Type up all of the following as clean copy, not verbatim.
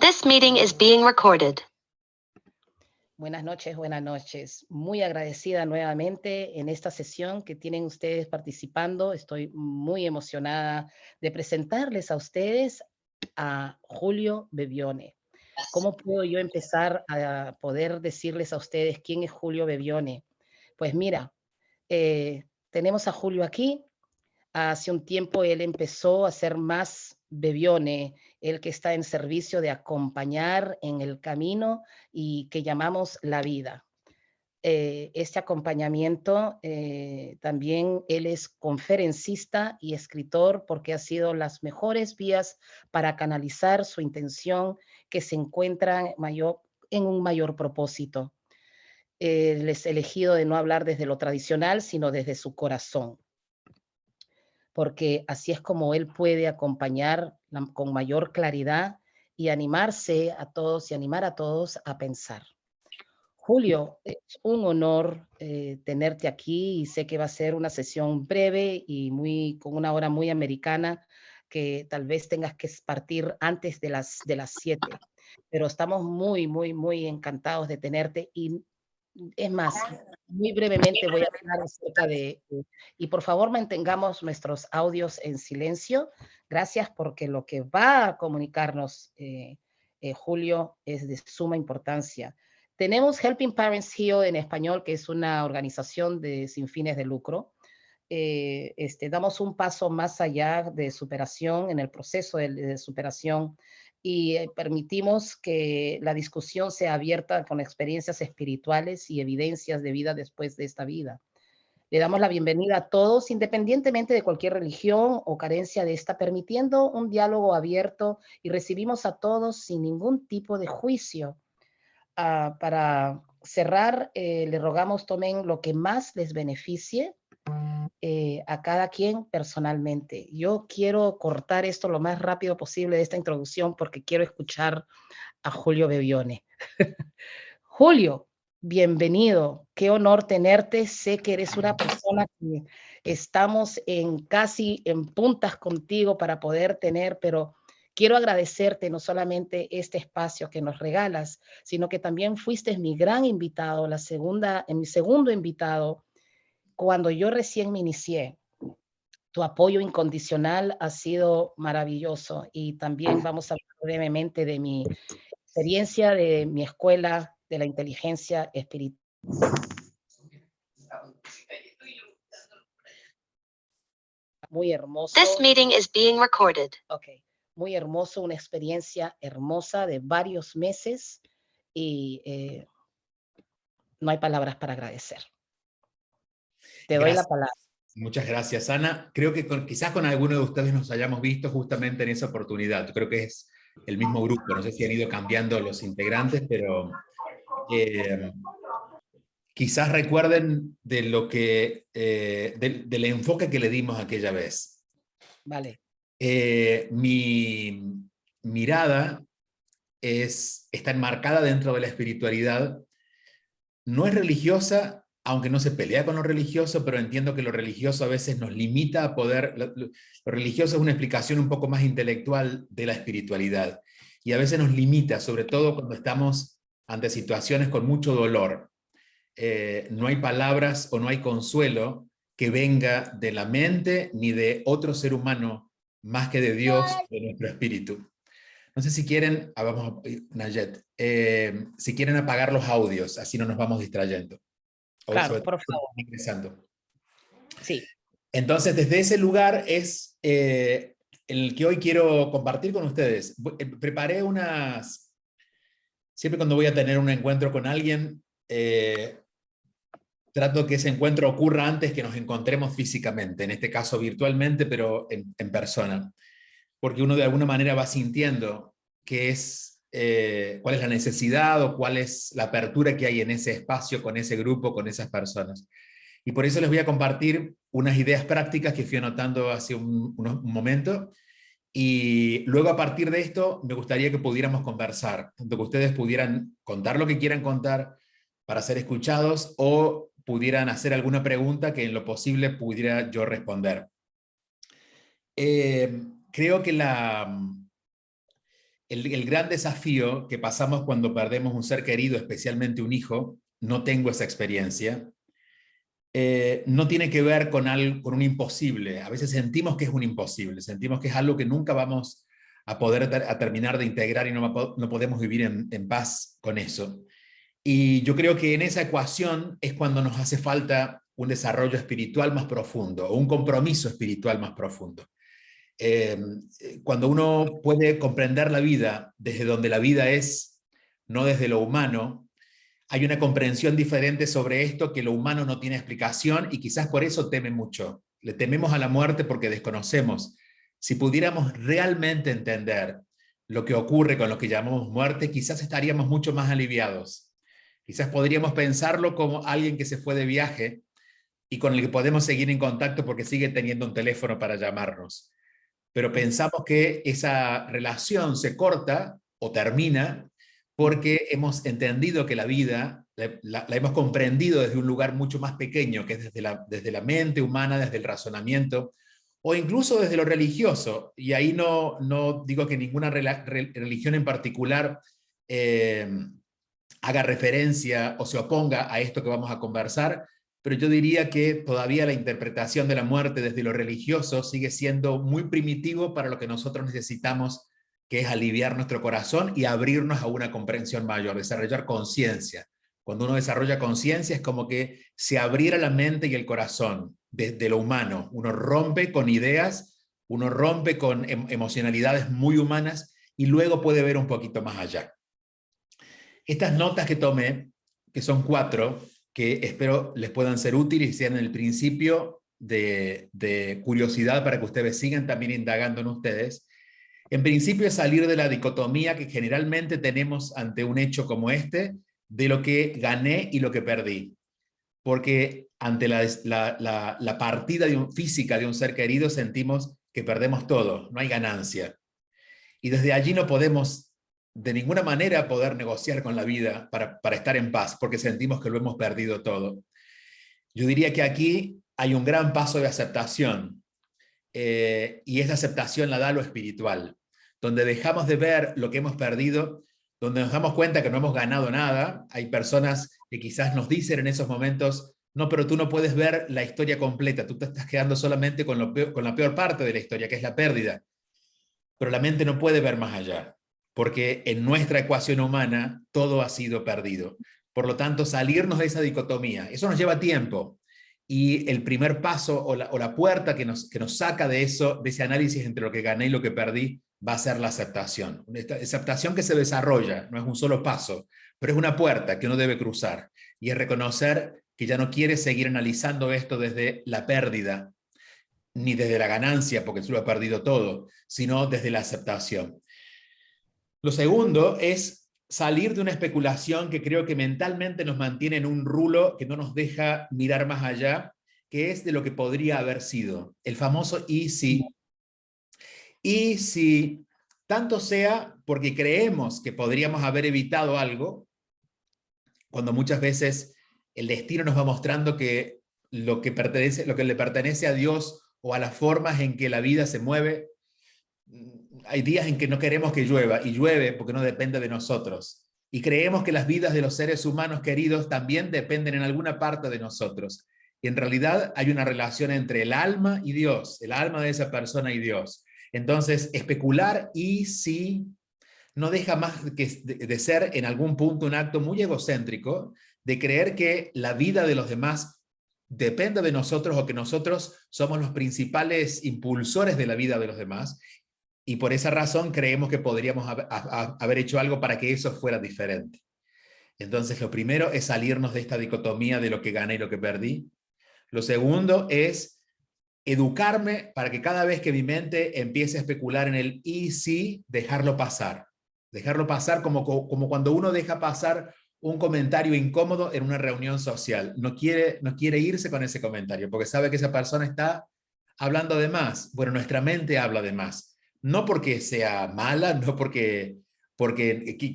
This meeting is being recorded. Buenas noches. Muy agradecida nuevamente en esta sesión que tienen ustedes participando. Estoy muy emocionada de presentarles a ustedes a Julio Bevione. ¿Cómo puedo yo empezar a poder decirles a ustedes quién es Julio Bevione? Pues mira, tenemos a Julio aquí. Hace un tiempo él empezó a ser más Bevione, el que está en servicio de acompañar en el camino y que llamamos la vida. Este acompañamiento, también él es conferencista y escritor porque ha sido las mejores vías para canalizar su intención que se encuentra en un mayor propósito. Él es elegido de no hablar desde lo tradicional, sino desde su corazón, porque así es como él puede acompañar con mayor claridad y animarse a todos y animar a todos a pensar. Julio, es un honor tenerte aquí y sé que va a ser una sesión breve y con una hora muy americana, que tal vez tengas que partir antes de las 7, pero estamos muy encantados de tenerte y es más, muy brevemente voy a hablar acerca y por favor mantengamos nuestros audios en silencio. Gracias, porque lo que va a comunicarnos Julio es de suma importancia. Tenemos Helping Parents Heal en español, que es una organización sin fines de lucro. Damos un paso más allá de superación, en el proceso de superación, y permitimos que la discusión sea abierta con experiencias espirituales y evidencias de vida después de esta vida. Le damos la bienvenida a todos, independientemente de cualquier religión o carencia de esta, permitiendo un diálogo abierto, y recibimos a todos sin ningún tipo de juicio. Para cerrar, le rogamos tomen lo que más les beneficie a cada quien personalmente. Yo quiero cortar esto lo más rápido posible de esta introducción porque quiero escuchar a Julio Bevione. Julio, bienvenido. Qué honor tenerte. Sé que eres una persona que estamos casi en puntas contigo para poder tener, pero quiero agradecerte no solamente este espacio que nos regalas, sino que también fuiste mi gran invitado, mi segundo invitado, cuando yo recién me inicié. Tu apoyo incondicional ha sido maravilloso, y también vamos a hablar brevemente de mi experiencia de mi escuela de la inteligencia espiritual. Muy hermoso. This meeting is being recorded. Okay. Muy hermoso, una experiencia hermosa de varios meses, y no hay palabras para agradecer. Te doy la palabra. Muchas gracias, Ana. Creo que quizás con alguno de ustedes nos hayamos visto justamente en esa oportunidad. Creo que es el mismo grupo. No sé si han ido cambiando los integrantes, pero quizás recuerden de lo que, del enfoque que le dimos aquella vez. Vale. Mi mirada está enmarcada dentro de la espiritualidad. No es religiosa, aunque no se pelea con lo religioso, pero entiendo que lo religioso a veces nos limita a poder. Lo religioso es una explicación un poco más intelectual de la espiritualidad, y a veces nos limita, sobre todo cuando estamos ante situaciones con mucho dolor. No hay palabras o no hay consuelo que venga de la mente ni de otro ser humano más que de Dios, de nuestro espíritu. No sé si quieren, vamos, Nayet, si quieren apagar los audios, así no nos vamos distrayendo. Claro, por favor. Ingresando. Sí. Entonces, desde ese lugar es el que hoy quiero compartir con ustedes. Preparé siempre cuando voy a tener un encuentro con alguien, trato que ese encuentro ocurra antes que nos encontremos físicamente, en este caso virtualmente, pero en persona. Porque uno de alguna manera va sintiendo cuál es la necesidad o cuál es la apertura que hay en ese espacio, con ese grupo, con esas personas. Y por eso les voy a compartir unas ideas prácticas que fui anotando hace un momento, y luego a partir de esto me gustaría que pudiéramos conversar, tanto que ustedes pudieran contar lo que quieran contar para ser escuchados, o pudieran hacer alguna pregunta que en lo posible pudiera yo responder. Creo que el gran desafío que pasamos cuando perdemos un ser querido, especialmente un hijo, no tengo esa experiencia, no tiene que ver con un imposible. A veces sentimos que es un imposible, sentimos que es algo que nunca vamos a poder a terminar de integrar y no podemos vivir en paz con eso. Y yo creo que en esa ecuación es cuando nos hace falta un desarrollo espiritual más profundo, o un compromiso espiritual más profundo. Cuando uno puede comprender la vida desde donde la vida es, no desde lo humano, hay una comprensión diferente sobre esto, que lo humano no tiene explicación y quizás por eso teme mucho. Le tememos a la muerte porque desconocemos. Si pudiéramos realmente entender lo que ocurre con lo que llamamos muerte, quizás estaríamos mucho más aliviados. Quizás podríamos pensarlo como alguien que se fue de viaje y con el que podemos seguir en contacto porque sigue teniendo un teléfono para llamarnos. Pero pensamos que esa relación se corta o termina porque hemos entendido que la vida la hemos comprendido desde un lugar mucho más pequeño, que es desde la mente humana, desde el razonamiento, o incluso desde lo religioso. Y ahí no digo que ninguna religión en particular haga referencia o se oponga a esto que vamos a conversar, pero yo diría que todavía la interpretación de la muerte desde lo religioso sigue siendo muy primitivo para lo que nosotros necesitamos, que es aliviar nuestro corazón y abrirnos a una comprensión mayor, desarrollar conciencia. Cuando uno desarrolla conciencia es como que se abriera la mente y el corazón desde lo humano. Uno rompe con ideas, uno rompe con emocionalidades muy humanas y luego puede ver un poquito más allá. Estas notas que tomé, que son 4, que espero les puedan ser útiles y sean el principio de curiosidad para que ustedes sigan también indagando en ustedes. En principio es salir de la dicotomía que generalmente tenemos ante un hecho como este, de lo que gané y lo que perdí. Porque ante la partida física de un ser querido sentimos que perdemos todo, no hay ganancia. Y desde allí no podemos de ninguna manera poder negociar con la vida para estar en paz, porque sentimos que lo hemos perdido todo. Yo diría que aquí hay un gran paso de aceptación, y esa aceptación la da lo espiritual, donde dejamos de ver lo que hemos perdido, donde nos damos cuenta que no hemos ganado nada. Hay personas que quizás nos dicen en esos momentos, no, pero tú no puedes ver la historia completa, tú te estás quedando solamente con la peor parte de la historia, que es la pérdida. Pero la mente no puede ver más allá, porque en nuestra ecuación humana todo ha sido perdido. Por lo tanto, salirnos de esa dicotomía, eso nos lleva tiempo. Y el primer paso o la puerta que nos saca de eso, de ese análisis entre lo que gané y lo que perdí, va a ser la aceptación. Esta aceptación que se desarrolla, no es un solo paso, pero es una puerta que uno debe cruzar. Y es reconocer que ya no quiere seguir analizando esto desde la pérdida, ni desde la ganancia, porque tú lo has perdido todo, sino desde la aceptación. Lo segundo es salir de una especulación que creo que mentalmente nos mantiene en un rulo que no nos deja mirar más allá, que es de lo que podría haber sido, el famoso y si. Y si tanto sea porque creemos que podríamos haber evitado algo, cuando muchas veces el destino nos va mostrando que lo que le pertenece a Dios o a las formas en que la vida se mueve, hay días en que no queremos que llueva, y llueve porque no depende de nosotros. Y creemos que las vidas de los seres humanos queridos también dependen en alguna parte de nosotros. Y en realidad hay una relación entre el alma y Dios, el alma de esa persona y Dios. Entonces, especular y si no deja más que de ser en algún punto un acto muy egocéntrico, de creer que la vida de los demás depende de nosotros o que nosotros somos los principales impulsores de la vida de los demás, y por esa razón creemos que podríamos haber hecho algo para que eso fuera diferente. Entonces, lo primero es salirnos de esta dicotomía de lo que gané y lo que perdí. Lo segundo es educarme para que cada vez que mi mente empiece a especular en el y si, dejarlo pasar. Dejarlo pasar como cuando uno deja pasar un comentario incómodo en una reunión social. No quiere irse con ese comentario, porque sabe que esa persona está hablando de más. Bueno, nuestra mente habla de más. No porque sea mala, no porque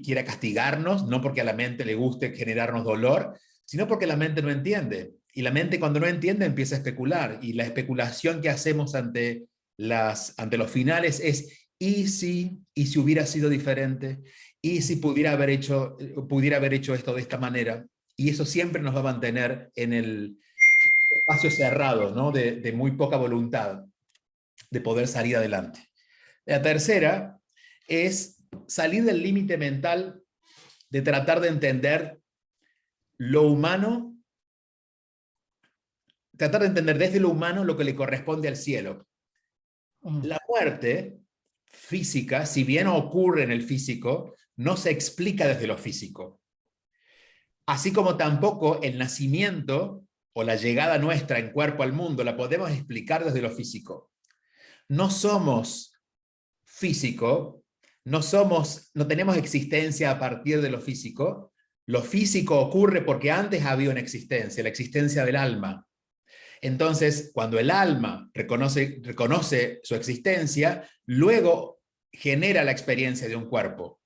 quiera castigarnos, no porque a la mente le guste generarnos dolor, sino porque la mente no entiende. Y la mente, cuando no entiende, empieza a especular. Y la especulación que hacemos ante los finales es y si hubiera sido diferente, y si pudiera haber hecho esto de esta manera, y eso siempre nos va a mantener en el espacio cerrado, ¿no? de muy poca voluntad de poder salir adelante. La tercera es salir del límite mental de tratar de entender lo humano, tratar de entender desde lo humano lo que le corresponde al cielo. La muerte física, si bien ocurre en el físico, no se explica desde lo físico. Así como tampoco el nacimiento o la llegada nuestra en cuerpo al mundo la podemos explicar desde lo físico. No somos físico, no tenemos existencia a partir de lo físico. Lo físico ocurre porque antes había una existencia, la existencia del alma. Entonces, cuando el alma reconoce su existencia, luego genera la experiencia de un cuerpo.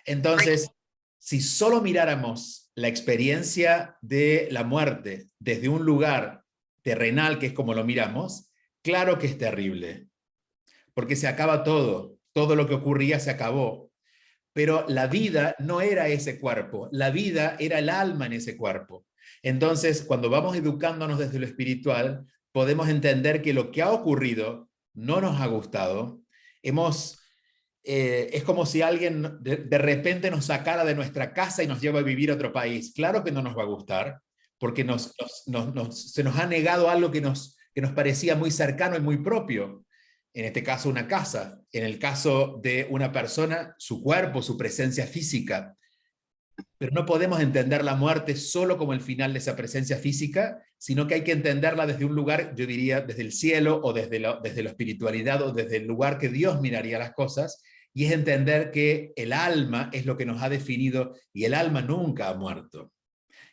Entonces, si solo miráramos la experiencia de la muerte desde un lugar terrenal, que es como lo miramos, claro que es terrible, porque se acaba todo lo que ocurría se acabó. Pero la vida no era ese cuerpo, la vida era el alma en ese cuerpo. Entonces, cuando vamos educándonos desde lo espiritual, podemos entender que lo que ha ocurrido no nos ha gustado. Es como si alguien de repente nos sacara de nuestra casa y nos lleva a vivir a otro país. Claro que no nos va a gustar, porque se nos ha negado algo que nos parecía muy cercano y muy propio. En este caso, una casa. En el caso de una persona, su cuerpo, su presencia física. Pero no podemos entender la muerte solo como el final de esa presencia física, sino que hay que entenderla desde un lugar, yo diría, desde el cielo o desde la espiritualidad o desde el lugar que Dios miraría las cosas, y es entender que el alma es lo que nos ha definido y el alma nunca ha muerto.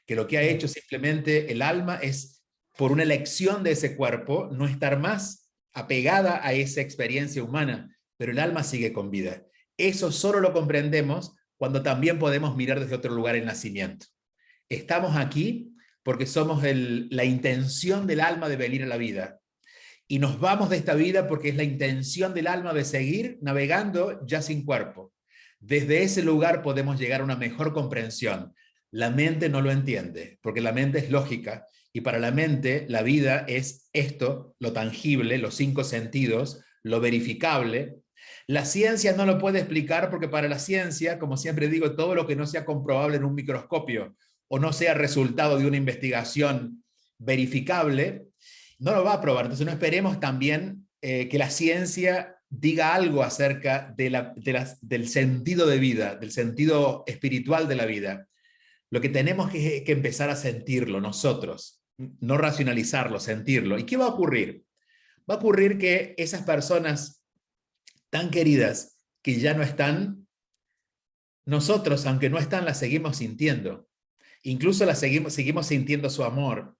Que lo que ha hecho simplemente el alma es, por una elección de ese cuerpo, no estar más apegada a esa experiencia humana, pero el alma sigue con vida. Eso solo lo comprendemos cuando también podemos mirar desde otro lugar el nacimiento. Estamos aquí porque somos la intención del alma de venir a la vida. Y nos vamos de esta vida porque es la intención del alma de seguir navegando ya sin cuerpo. Desde ese lugar podemos llegar a una mejor comprensión. La mente no lo entiende, porque la mente es lógica, y para la mente la vida es esto, lo tangible, los 5 sentidos, lo verificable. La ciencia no lo puede explicar porque para la ciencia, como siempre digo, todo lo que no sea comprobable en un microscopio o no sea resultado de una investigación verificable, no lo va a probar. Entonces no esperemos también que la ciencia diga algo acerca del sentido de vida, del sentido espiritual de la vida. Lo que tenemos que empezar a sentirlo nosotros, no racionalizarlo, sentirlo. ¿Y qué va a ocurrir? Va a ocurrir que esas personas tan queridas que ya no están, nosotros, aunque no están, las seguimos sintiendo. Incluso seguimos sintiendo su amor.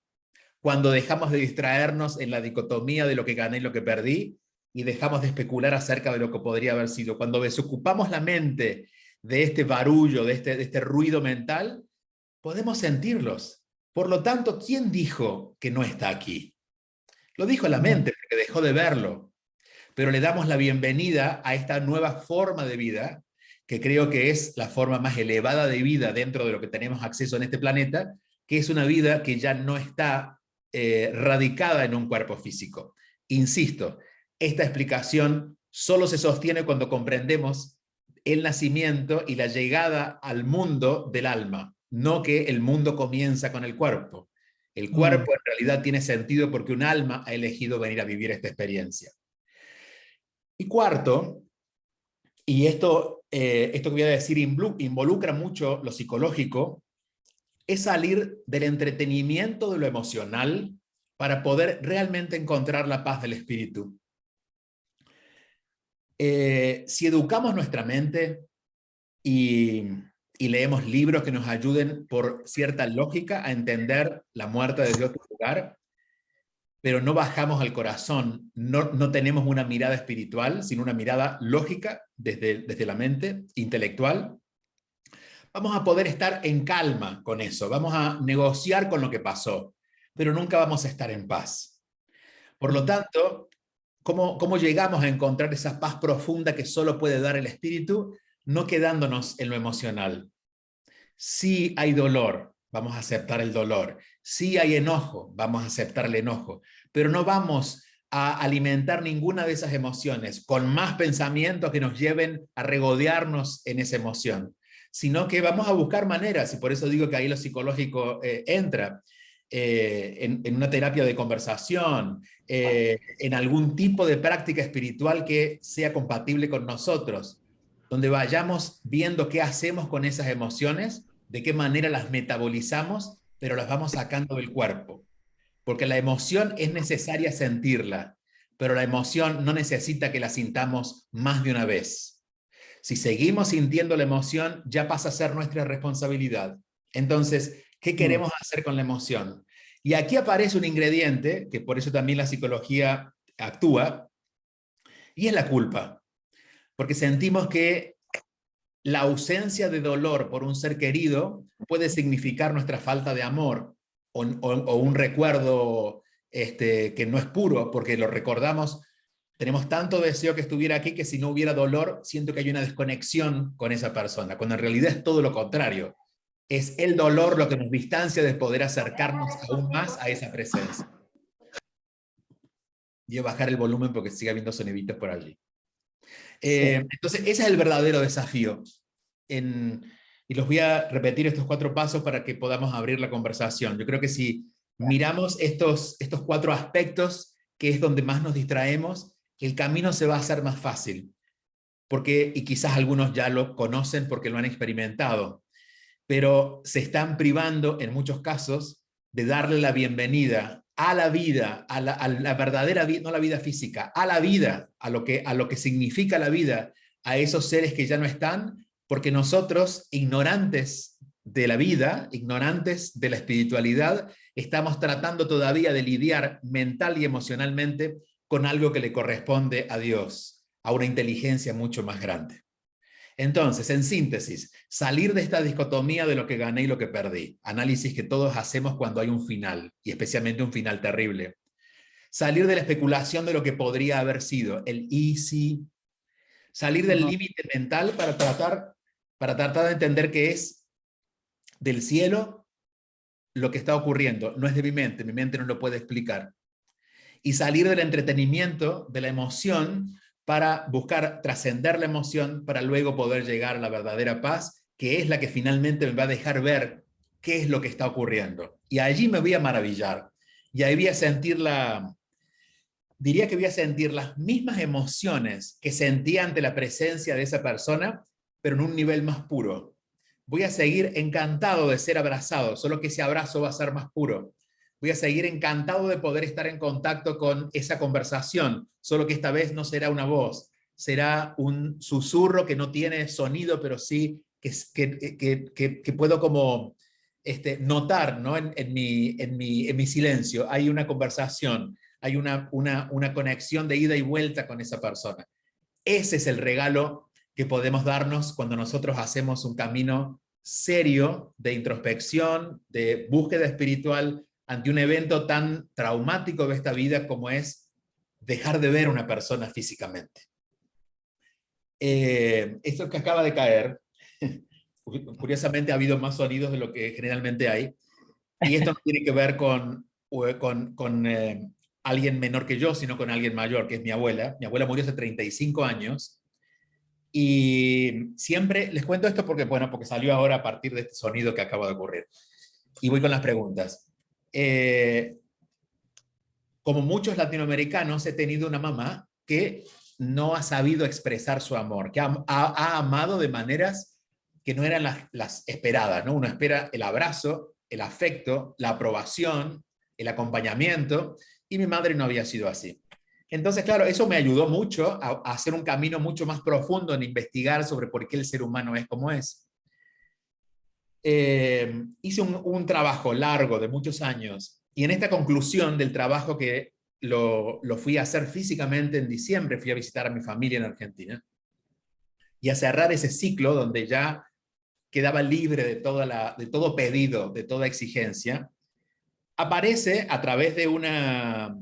Cuando dejamos de distraernos en la dicotomía de lo que gané y lo que perdí, y dejamos de especular acerca de lo que podría haber sido. Cuando desocupamos la mente de este barullo, de este ruido mental, podemos sentirlos. Por lo tanto, ¿quién dijo que no está aquí? Lo dijo la mente, porque dejó de verlo. Pero le damos la bienvenida a esta nueva forma de vida, que creo que es la forma más elevada de vida dentro de lo que tenemos acceso en este planeta, que es una vida que ya no está radicada en un cuerpo físico. Insisto, esta explicación solo se sostiene cuando comprendemos el nacimiento y la llegada al mundo del alma, no que el mundo comienza con el cuerpo. El cuerpo en realidad tiene sentido porque un alma ha elegido venir a vivir esta experiencia. Y cuarto, y esto que voy a decir involucra mucho lo psicológico, es salir del entretenimiento de lo emocional para poder realmente encontrar la paz del espíritu. Si educamos nuestra mente y leemos libros que nos ayuden por cierta lógica a entender la muerte desde otro lugar, pero no bajamos al corazón, no tenemos una mirada espiritual, sino una mirada lógica desde la mente, intelectual, vamos a poder estar en calma con eso, vamos a negociar con lo que pasó, pero nunca vamos a estar en paz. Por lo tanto, ¿Cómo llegamos a encontrar esa paz profunda que solo puede dar el espíritu, no quedándonos en lo emocional? Si hay dolor, vamos a aceptar el dolor. Si hay enojo, vamos a aceptar el enojo. Pero no vamos a alimentar ninguna de esas emociones con más pensamientos que nos lleven a regodearnos en esa emoción, sino que vamos a buscar maneras, y por eso digo que ahí lo psicológico entra, en una terapia de conversación, en algún tipo de práctica espiritual que sea compatible con nosotros, donde vayamos viendo qué hacemos con esas emociones, de qué manera las metabolizamos, pero las vamos sacando del cuerpo. Porque la emoción es necesaria sentirla, pero la emoción no necesita que la sintamos más de una vez. Si seguimos sintiendo la emoción, ya pasa a ser nuestra responsabilidad. Entonces, ¿qué queremos hacer con la emoción? Y aquí aparece un ingrediente, que por eso también la psicología actúa, y es la culpa. Porque sentimos que la ausencia de dolor por un ser querido puede significar nuestra falta de amor, o un recuerdo que no es puro, porque lo recordamos, tenemos tanto deseo que estuviera aquí que si no hubiera dolor, siento que hay una desconexión con esa persona, cuando en realidad es todo lo contrario. Es el dolor lo que nos distancia de poder acercarnos aún más a esa presencia. Voy a bajar el volumen porque sigue habiendo soniditos por allí. Entonces, ese es el verdadero desafío. Y los voy a repetir estos 4 pasos para que podamos abrir la conversación. Yo creo que si miramos estos 4 aspectos, que es donde más nos distraemos, el camino se va a hacer más fácil. Y quizás algunos ya lo conocen porque lo han experimentado, pero se están privando en muchos casos de darle la bienvenida a la vida, a la verdadera vida, no la vida física, a la vida, a lo que significa la vida, a esos seres que ya no están, porque nosotros, ignorantes de la vida, ignorantes de la espiritualidad, estamos tratando todavía de lidiar mental y emocionalmente con algo que le corresponde a Dios, a una inteligencia mucho más grande. Entonces, en síntesis, salir de esta dicotomía de lo que gané y lo que perdí, análisis que todos hacemos cuando hay un final, y especialmente un final terrible. Salir de la especulación de lo que podría haber sido, el y si. Salir del límite mental para tratar de entender que es del cielo lo que está ocurriendo, no es de mi mente no lo puede explicar. Y salir del entretenimiento, de la emoción, para buscar trascender la emoción, para luego poder llegar a la verdadera paz, que es la que finalmente me va a dejar ver qué es lo que está ocurriendo. Y allí me voy a maravillar, y ahí voy a sentir diría que voy a sentir las mismas emociones que sentía ante la presencia de esa persona, pero en un nivel más puro. Voy a seguir encantado de ser abrazado, solo que ese abrazo va a ser más puro. Voy a seguir encantado de poder estar en contacto con esa conversación, solo que esta vez no será una voz, será un susurro que no tiene sonido, pero sí que puedo como notar, ¿no? en mi silencio. Hay una conversación, hay una conexión de ida y vuelta con esa persona. Ese es el regalo que podemos darnos cuando nosotros hacemos un camino serio de introspección, de búsqueda espiritual, ante un evento tan traumático de esta vida como es dejar de ver a una persona físicamente. Esto que acaba de caer, curiosamente ha habido más sonidos de lo que generalmente hay, y esto no tiene que ver con alguien menor que yo, sino con alguien mayor, que es mi abuela. Mi abuela murió hace 35 años, y siempre les cuento esto porque salió ahora a partir de este sonido que acaba de ocurrir. Y voy con las preguntas. Como muchos latinoamericanos, he tenido una mamá que no ha sabido expresar su amor, que ha amado de maneras que no eran las esperadas, ¿no? Uno espera el abrazo, el afecto, la aprobación, el acompañamiento, y mi madre no había sido así. Entonces, claro, eso me ayudó mucho a hacer un camino mucho más profundo en investigar sobre por qué el ser humano es como es. Hice un trabajo largo de muchos años, y en esta conclusión del trabajo, que lo fui a hacer físicamente en diciembre, fui a visitar a mi familia en Argentina, y a cerrar ese ciclo donde ya quedaba libre de todo pedido, de toda exigencia, aparece a través de una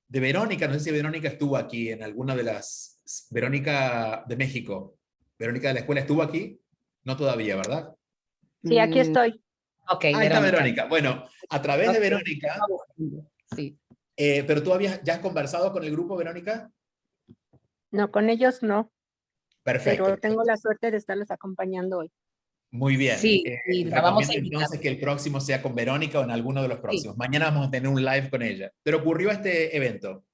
de Verónica, no sé si Verónica estuvo aquí en alguna de las, Verónica de México, Verónica de la escuela estuvo aquí, no todavía, ¿verdad? Sí, aquí estoy. Ok, Ahí está Verónica. Verónica. Bueno, a través de Ok, Verónica, estaba buscando, sí. pero tú ya has conversado con el grupo, Verónica. No, con ellos no, Perfecto. pero tengo la suerte de estarlos acompañando hoy. Muy bien. Sí, y la vamos a Recomiendo invitar. entonces que el próximo sea con Verónica o en alguno de los Sí. próximos. Mañana vamos a tener un live con ella. Pero ocurrió este evento.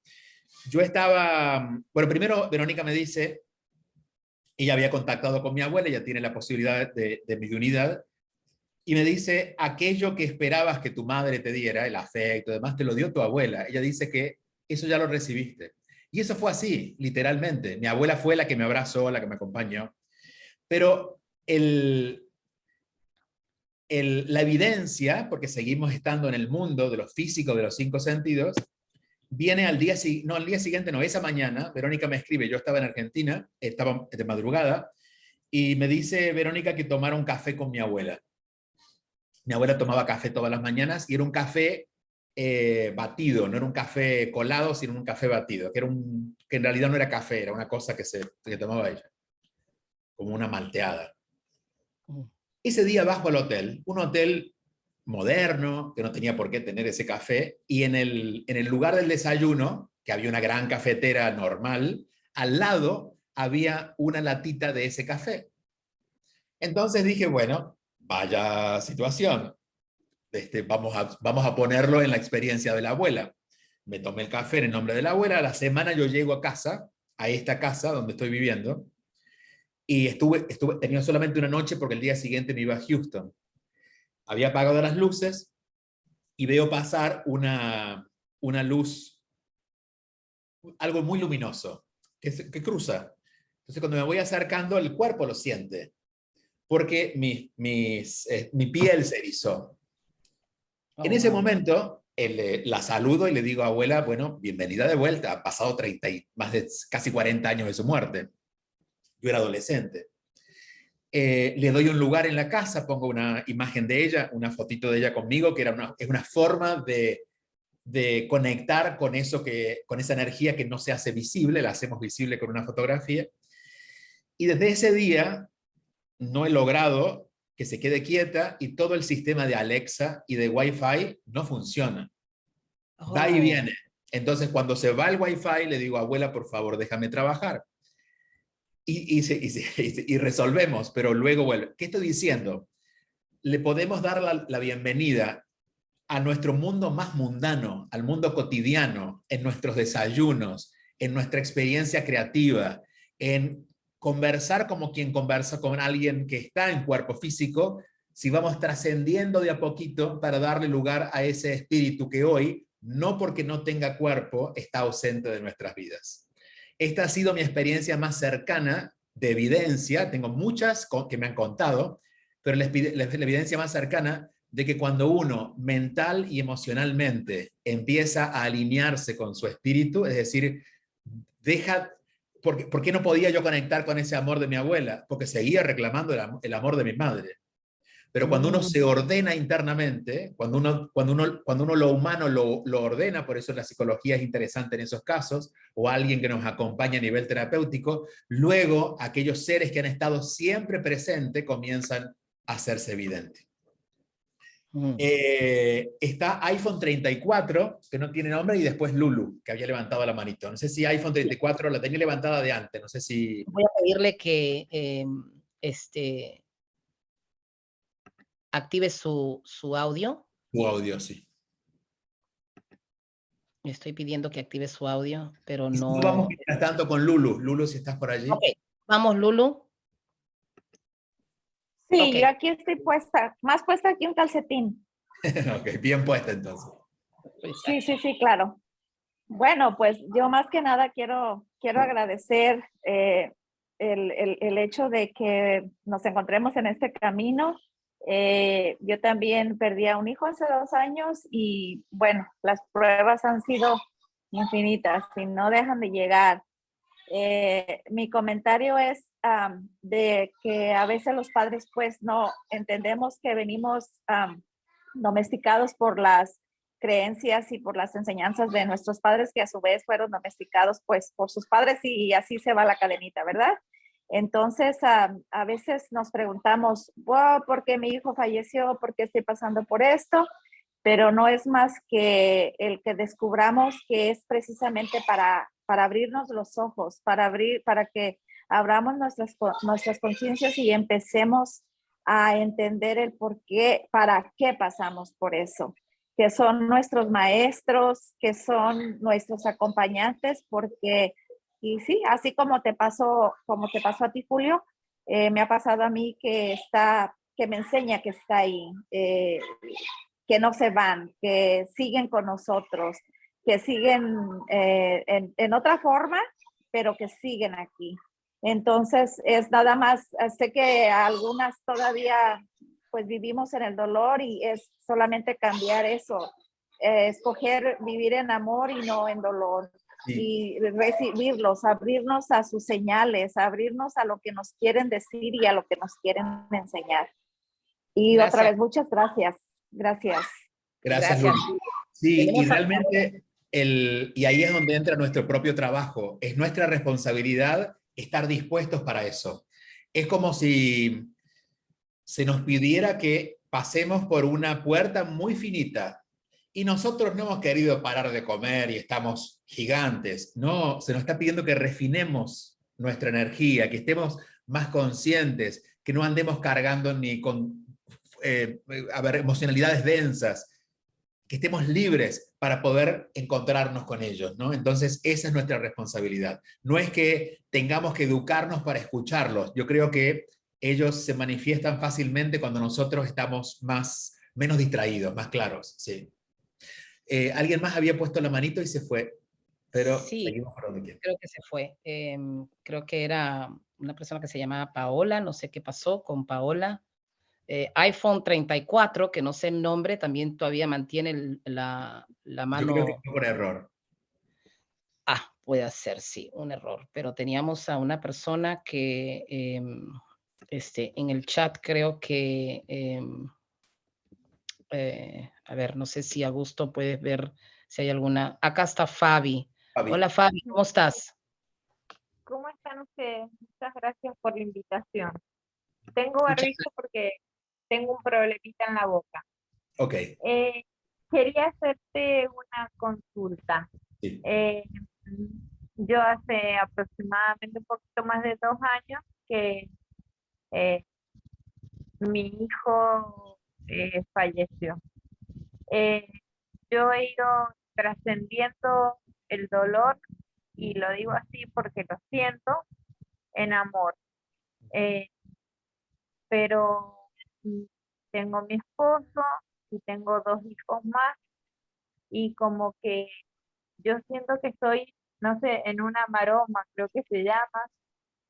Yo estaba, bueno, primero Verónica me dice, ella había contactado con mi abuela, ella tiene la posibilidad de mediunidad, y me dice, aquello que esperabas que tu madre te diera, el afecto, demás, te lo dio tu abuela. Ella dice que eso ya lo recibiste. Y eso fue así, literalmente. Mi abuela fue la que me abrazó, la que me acompañó. Pero la evidencia, porque seguimos estando en el mundo de los físicos de los 5 sentidos, viene al día siguiente, no, esa mañana, Verónica me escribe, yo estaba en Argentina, estaba de madrugada, y me dice Verónica que tomara un café con mi abuela. Mi abuela tomaba café todas las mañanas y era un café batido, no era un café colado, sino un café batido, que en realidad no era café, era una cosa que tomaba ella, como una malteada. Ese día bajo al hotel, un hotel moderno, que no tenía por qué tener ese café, y en el lugar del desayuno, que había una gran cafetera normal, al lado había una latita de ese café. Entonces dije, bueno, vaya situación, vamos a ponerlo en la experiencia de la abuela. Me tomé el café en el nombre de la abuela, a la semana yo llego a casa, a esta casa donde estoy viviendo, y tenía solamente una noche porque el día siguiente me iba a Houston. Había apagado las luces y veo pasar una luz, algo muy luminoso, que cruza. Entonces cuando me voy acercando, el cuerpo lo siente, porque mi piel se erizó. En ese momento, la saludo y le digo, abuela, bueno, bienvenida de vuelta, ha pasado más de casi 40 años de su muerte. Yo era adolescente. Le doy un lugar en la casa, pongo una imagen de ella, una fotito de ella conmigo, que es una forma de conectar con con esa energía que no se hace visible, la hacemos visible con una fotografía. Y desde ese día no he logrado que se quede quieta y todo el sistema de Alexa y de Wi-Fi no funciona. Va y viene. Entonces, cuando se va el Wi-Fi, le digo, abuela, por favor, déjame trabajar. Y resolvemos, pero luego vuelve. ¿Qué estoy diciendo? Le podemos dar la bienvenida a nuestro mundo más mundano, al mundo cotidiano, en nuestros desayunos, en nuestra experiencia creativa, en conversar como quien conversa con alguien que está en cuerpo físico, si vamos trascendiendo de a poquito para darle lugar a ese espíritu que hoy, no porque no tenga cuerpo, está ausente de nuestras vidas. Esta ha sido mi experiencia más cercana de evidencia, tengo muchas que me han contado, pero la evidencia más cercana de que cuando uno mental y emocionalmente empieza a alinearse con su espíritu, es decir, ¿por qué no podía yo conectar con ese amor de mi abuela? Porque seguía reclamando el amor de mi madre. Pero cuando uno se ordena internamente, cuando uno lo humano lo ordena, por eso la psicología es interesante en esos casos, o alguien que nos acompaña a nivel terapéutico, luego aquellos seres que han estado siempre presentes comienzan a hacerse evidentes. Está iPhone 34, que no tiene nombre, y después Lulu, que había levantado la manito. No sé si iPhone 34 la tenía levantada de antes, no sé si... Voy a pedirle que active su audio. Tu audio, sí. Le estoy pidiendo que active su audio, pero Y si no... no, vamos mientras tanto con Lulu. Lulu, si estás por allí. Ok, vamos, Lulu. Sí, Ok. yo aquí estoy puesta, más puesta que un calcetín. Ok, bien puesta entonces. Sí, claro. Bueno, pues yo más que nada quiero agradecer el hecho de que nos encontremos en este camino. Yo también perdí a un hijo hace 2 años y bueno, las pruebas han sido infinitas y no dejan de llegar. Mi comentario es de que a veces los padres pues no entendemos que venimos domesticados por las creencias y por las enseñanzas de nuestros padres, que a su vez fueron domesticados pues por sus padres, y así se va la cadenita, ¿verdad? Entonces, a veces nos preguntamos, wow, ¿por qué mi hijo falleció? ¿Por qué estoy pasando por esto? Pero no es más que el que descubramos que es precisamente para abrirnos los ojos, para que abramos nuestras conciencias y empecemos a entender el por qué, para qué pasamos por eso, que son nuestros maestros, que son nuestros acompañantes, porque, y sí, así como te pasó a ti, Julio, me ha pasado a mí que me enseña que está ahí, que no se van, que siguen con nosotros, que siguen en otra forma, pero que siguen aquí. Entonces, es nada más, sé que algunas todavía pues vivimos en el dolor y es solamente cambiar eso, escoger vivir en amor y no en dolor. Sí. Y recibirlos, abrirnos a sus señales, abrirnos a lo que nos quieren decir y a lo que nos quieren enseñar. Y otra Gracias. vez, muchas gracias. Gracias. Gracias, Gracias. Luli. Sí, y Tenemos a realmente, y ahí es donde entra nuestro propio trabajo. Es nuestra responsabilidad estar dispuestos para eso. Es como si se nos pidiera que pasemos por una puerta muy finita y nosotros no hemos querido parar de comer y estamos gigantes. No, se nos está pidiendo que refinemos nuestra energía, que estemos más conscientes, que no andemos cargando ni con emocionalidades densas, que estemos libres para poder encontrarnos con ellos, ¿no? Entonces, esa es nuestra responsabilidad. No es que tengamos que educarnos para escucharlos. Yo creo que ellos se manifiestan fácilmente cuando nosotros estamos menos distraídos, más claros, sí. Alguien más había puesto la manito y se fue, pero Sí, seguimos por donde quiera. creo que se fue. Creo que era una persona que se llamaba Paola, no sé qué pasó con Paola. iPhone 34, que no sé el nombre, también todavía mantiene la Yo creo que mano. fue por error. Puede ser, sí, un error. Pero teníamos a una persona que en el chat creo que, a ver, no sé si Augusto puedes ver si hay alguna. Acá está Fabi. Fabi. Hola Fabi, ¿cómo estás? ¿Cómo están ustedes? Muchas gracias por la invitación. Tengo Muchas barbijo porque tengo un problemita en la boca. Ok. Quería hacerte una consulta. Sí. Yo hace aproximadamente un poquito más de 2 años que mi hijo falleció. Yo he ido trascendiendo el dolor, y lo digo así porque lo siento, en amor. Pero tengo mi esposo y tengo 2 hijos más, y como que yo siento que estoy, no sé, en una maroma, creo que se llama,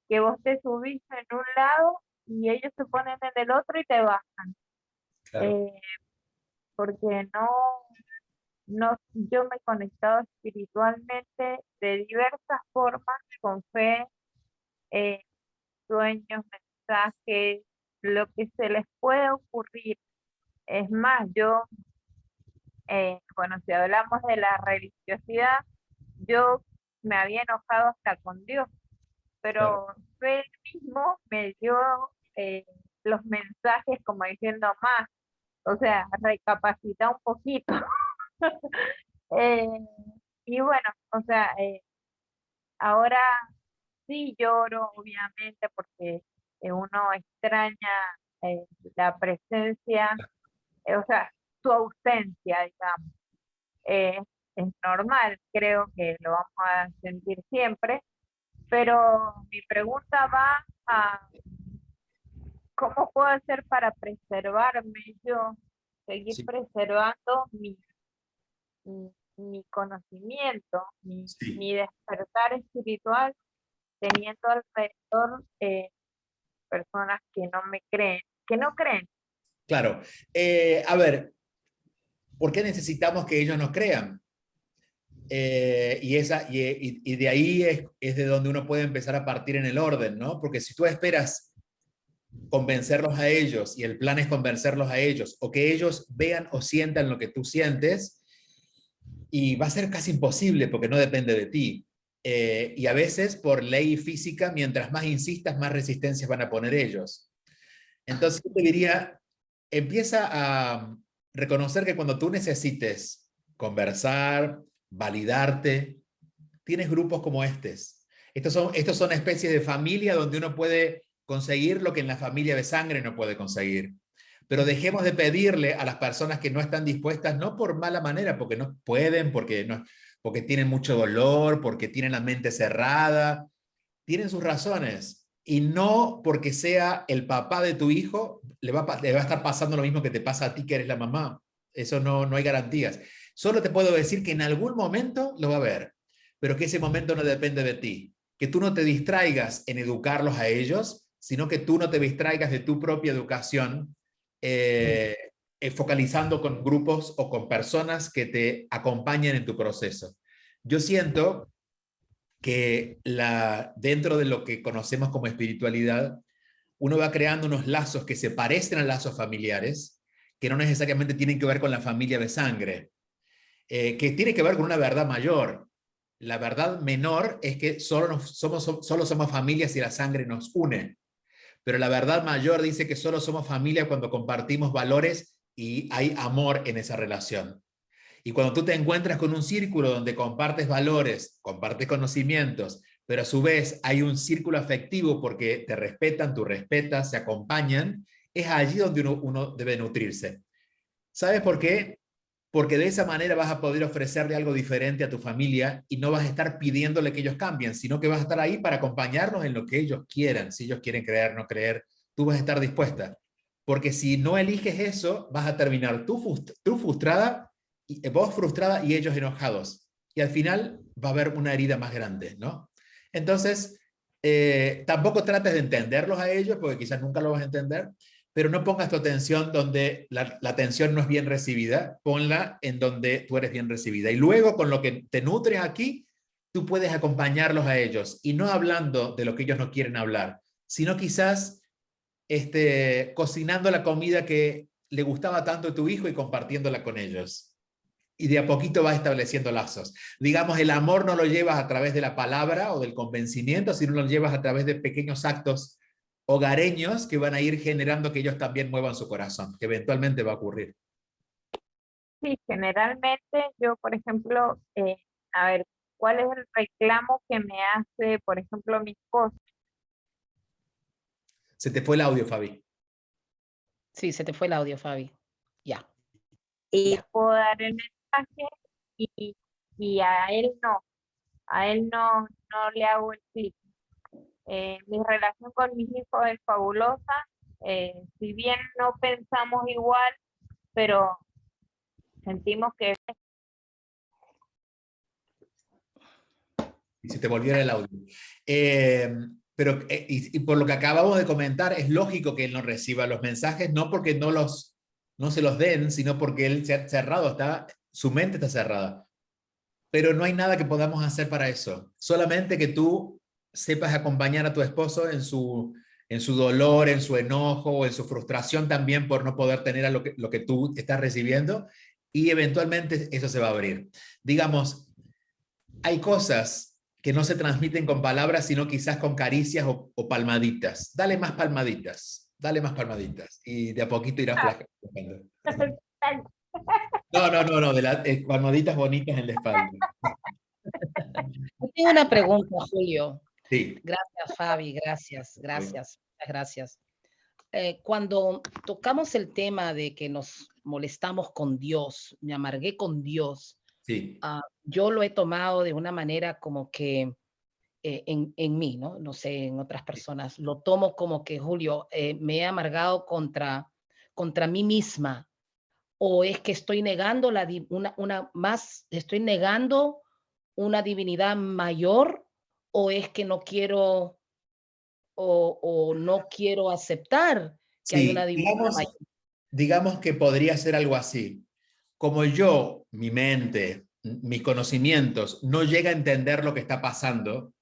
que vos te subís en un lado y ellos se ponen en el otro y te bajan. Claro. Porque yo me he conectado espiritualmente de diversas formas, con fe, sueños, mensajes, lo que se les puede ocurrir. Es más, bueno, si hablamos de la religiosidad, yo me había enojado hasta con Dios, pero él mismo me dio los mensajes como diciendo más, o sea, recapacita un poquito. Y bueno, o sea, ahora sí lloro, obviamente, porque uno extraña la presencia, o sea, su ausencia, digamos. Es normal, creo que lo vamos a sentir siempre, pero mi pregunta va a cómo puedo hacer para preservarme yo, seguir Sí. preservando mi conocimiento, Sí. mi despertar espiritual, teniendo alrededor personas que no me creen, que no creen. Claro. A ver, ¿por qué necesitamos que ellos nos crean? Y de ahí es de donde uno puede empezar a partir en el orden, ¿no? Porque si tú esperas convencerlos a ellos y el plan es convencerlos a ellos o que ellos vean o sientan lo que tú sientes, y va a ser casi imposible porque no depende de ti. Y a veces, por ley física, mientras más insistas, más resistencias van a poner ellos. Entonces, yo te diría, empieza a reconocer que cuando tú necesites conversar, validarte, tienes grupos como estos. Estos son especies de familia donde uno puede conseguir lo que en la familia de sangre no puede conseguir. Pero dejemos de pedirle a las personas que no están dispuestas, no por mala manera, porque no pueden, porque tienen mucho dolor, porque tienen la mente cerrada, tienen sus razones. Y no porque sea el papá de tu hijo, le va a estar pasando lo mismo que te pasa a ti que eres la mamá. Eso no hay garantías. Solo te puedo decir que en algún momento lo va a haber, pero que ese momento no depende de ti. Que tú no te distraigas en educarlos a ellos, sino que tú no te distraigas de tu propia educación, focalizando con grupos o con personas que te acompañen en tu proceso. Yo siento que dentro de lo que conocemos como espiritualidad, uno va creando unos lazos que se parecen a lazos familiares, que no necesariamente tienen que ver con la familia de sangre, que tiene que ver con una verdad mayor. La verdad menor es que solo somos familia si la sangre nos une. Pero la verdad mayor dice que solo somos familia cuando compartimos valores y hay amor en esa relación. Y cuando tú te encuentras con un círculo donde compartes valores, compartes conocimientos, pero a su vez hay un círculo afectivo porque te respetan, tú respetas, se acompañan, es allí donde uno debe nutrirse. ¿Sabes por qué? Porque de esa manera vas a poder ofrecerle algo diferente a tu familia y no vas a estar pidiéndole que ellos cambien, sino que vas a estar ahí para acompañarlos en lo que ellos quieran. Si ellos quieren creer, no creer, tú vas a estar dispuesta. Porque si no eliges eso, vas a terminar tú frustrada, vos frustrada y ellos enojados. Y al final va a haber una herida más grande, ¿no? Entonces, tampoco trates de entenderlos a ellos, porque quizás nunca lo vas a entender, pero no pongas tu atención donde la atención no es bien recibida, ponla en donde tú eres bien recibida. Y luego, con lo que te nutres aquí, tú puedes acompañarlos a ellos, y no hablando de lo que ellos no quieren hablar, sino quizás cocinando la comida que le gustaba tanto a tu hijo y compartiéndola con ellos. Y de a poquito vas estableciendo lazos. Digamos, el amor no lo llevas a través de la palabra o del convencimiento, sino lo llevas a través de pequeños actos hogareños que van a ir generando que ellos también muevan su corazón, que eventualmente va a ocurrir. Sí, generalmente yo, por ejemplo, a ver, ¿cuál es el reclamo que me hace, por ejemplo, mi esposo? Se te fue el audio, Fabi. Sí, se te fue el audio, Fabi. Ya. Y Ya. puedo dar el mensaje y a él no le hago el clic. Mi relación con mis hijos es fabulosa, si bien no pensamos igual, pero sentimos que Y si te volviera el audio. Pero y por lo que acabamos de comentar, es lógico que él no reciba los mensajes, no porque no se los den, sino porque él se ha cerrado, su mente está cerrada. Pero no hay nada que podamos hacer para eso. Solamente que tú sepas acompañar a tu esposo en su dolor, en su enojo, en su frustración también por no poder tener lo que tú estás recibiendo, y eventualmente eso se va a abrir. Digamos, hay cosas que no se transmiten con palabras, sino quizás con caricias o palmaditas. Dale más palmaditas, y de a poquito irás flacando. No, de las palmaditas bonitas en la espalda. Yo tengo una pregunta, Julio. Sí. Gracias, Fabi, gracias, muchas gracias. Cuando tocamos el tema de que nos molestamos con Dios, me amargué con Dios, Sí. yo lo he tomado de una manera como que en mí, ¿no? No sé, en otras personas, lo tomo como que, Julio, me he amargado contra mí misma, o es que estoy negando estoy negando una divinidad mayor, o es que no quiero o no quiero aceptar que hay una divinidad mayor. Digamos que podría ser algo así. Como yo, mi mente, mis conocimientos, no llega a entender lo que está pasando,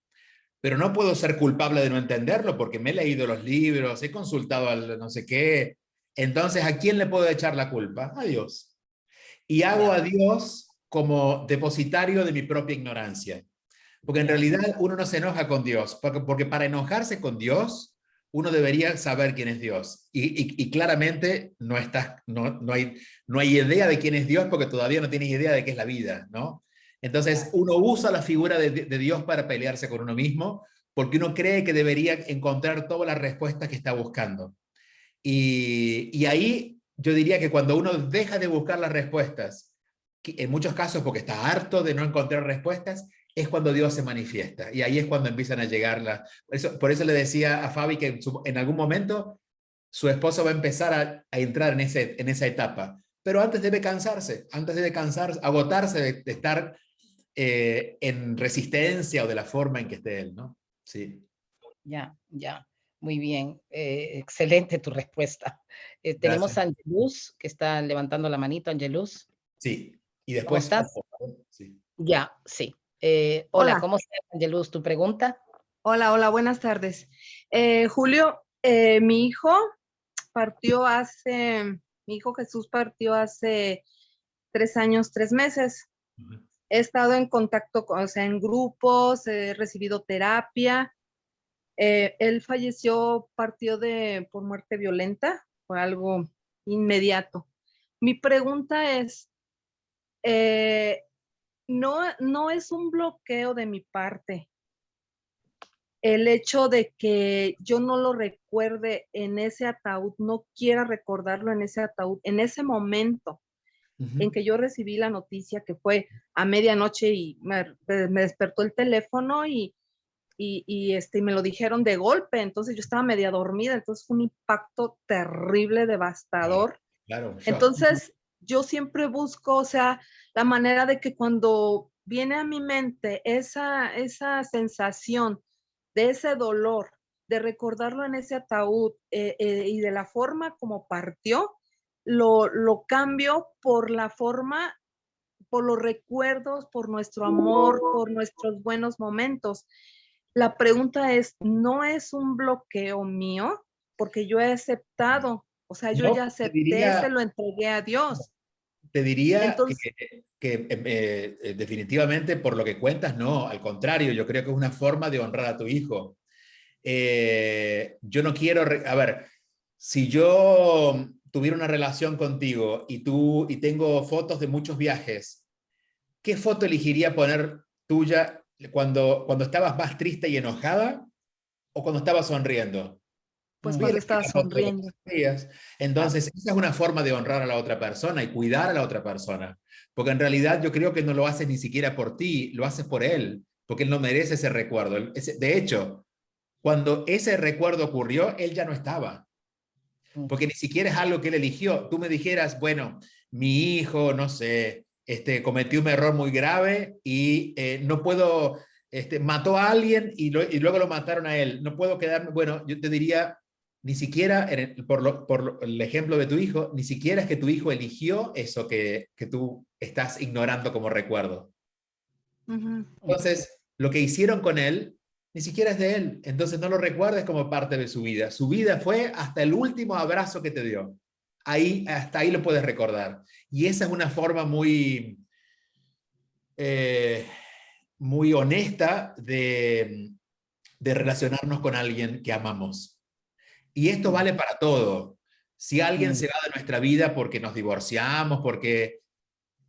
pero no puedo ser culpable de no entenderlo porque me he leído los libros, he consultado al no sé qué. Entonces, ¿a quién le puedo echar la culpa? A Dios. Y hago a Dios como depositario de mi propia ignorancia. Porque en realidad uno no se enoja con Dios, porque para enojarse con Dios, uno debería saber quién es Dios. Y claramente no hay idea de quién es Dios porque todavía no tienes idea de qué es la vida, ¿no? Entonces uno usa la figura de Dios para pelearse con uno mismo, porque uno cree que debería encontrar todas las respuestas que está buscando. Y ahí yo diría que cuando uno deja de buscar las respuestas, en muchos casos porque está harto de no encontrar respuestas, es cuando Dios se manifiesta. Y ahí es cuando empiezan a llegar las... Por eso le decía a Fabi que en algún momento su esposo va a empezar a entrar en esa etapa. Pero antes debe cansarse, agotarse de estar en resistencia o de la forma en que esté él, ¿no? Sí. Ya, ya. Muy bien. Excelente tu respuesta. Tenemos a Gracias. Angelus, que está levantando la manito. Angelus, Sí. Y ¿cómo después... estás? Sí. Ya, sí. Hola, Hola, ¿cómo estás, Angelus? ¿Tu pregunta? hola, buenas tardes. Julio, mi hijo mi hijo Jesús partió hace 3 años, 3 meses. He estado en contacto o sea, en grupos, he recibido terapia. Él falleció, por muerte violenta, fue algo inmediato. Mi pregunta es, no es un bloqueo de mi parte el hecho de que yo no lo recuerde en ese ataúd, no quiera recordarlo en ese ataúd, en ese momento en que yo recibí la noticia, que fue a medianoche y me despertó el teléfono y me lo dijeron de golpe, entonces yo estaba media dormida, entonces fue un impacto terrible, devastador. Claro, shock. Entonces yo siempre busco, o sea, la manera de que cuando viene a mi mente esa sensación de ese dolor, de recordarlo en ese ataúd y de la forma como partió, lo cambio por la forma, por los recuerdos, por nuestro amor, por nuestros buenos momentos. La pregunta es, ¿no es un bloqueo mío? Porque yo he aceptado, o sea, yo ya No, acepté, se lo entregué a Dios. te diría Entonces, definitivamente por lo que cuentas, no, al contrario, yo creo que es una forma de honrar a tu hijo. Yo no quiero, a ver, si yo tuviera una relación contigo y tengo fotos de muchos viajes, ¿qué foto elegiría poner tuya cuando estabas más triste y enojada o cuando estabas sonriendo? pues Voy a cuando elegir estaba la foto de sonriendo. los días. Entonces, esa es una forma de honrar a la otra persona y cuidar a la otra persona. Porque en realidad yo creo que no lo haces ni siquiera por ti, lo haces por él, porque él no merece ese recuerdo. De hecho, cuando ese recuerdo ocurrió, él ya no estaba. Porque ni siquiera es algo que él eligió. Tú me dijeras, bueno, mi hijo, no sé, cometió un error muy grave y no puedo, mató a alguien y luego lo mataron a él. No puedo quedarme, bueno, yo te diría, ni siquiera, por el ejemplo de tu hijo, ni siquiera es que tu hijo eligió eso que tú estás ignorando como recuerdo. Ujú. Entonces, lo que hicieron con él ni siquiera es de él. Entonces, no lo recuerdes como parte de su vida. Su vida fue hasta el último abrazo que te dio. Hasta ahí lo puedes recordar. Y esa es una forma eh, muy honesta de relacionarnos con alguien que amamos. Y esto vale para todo. Si alguien se va de nuestra vida porque nos divorciamos, porque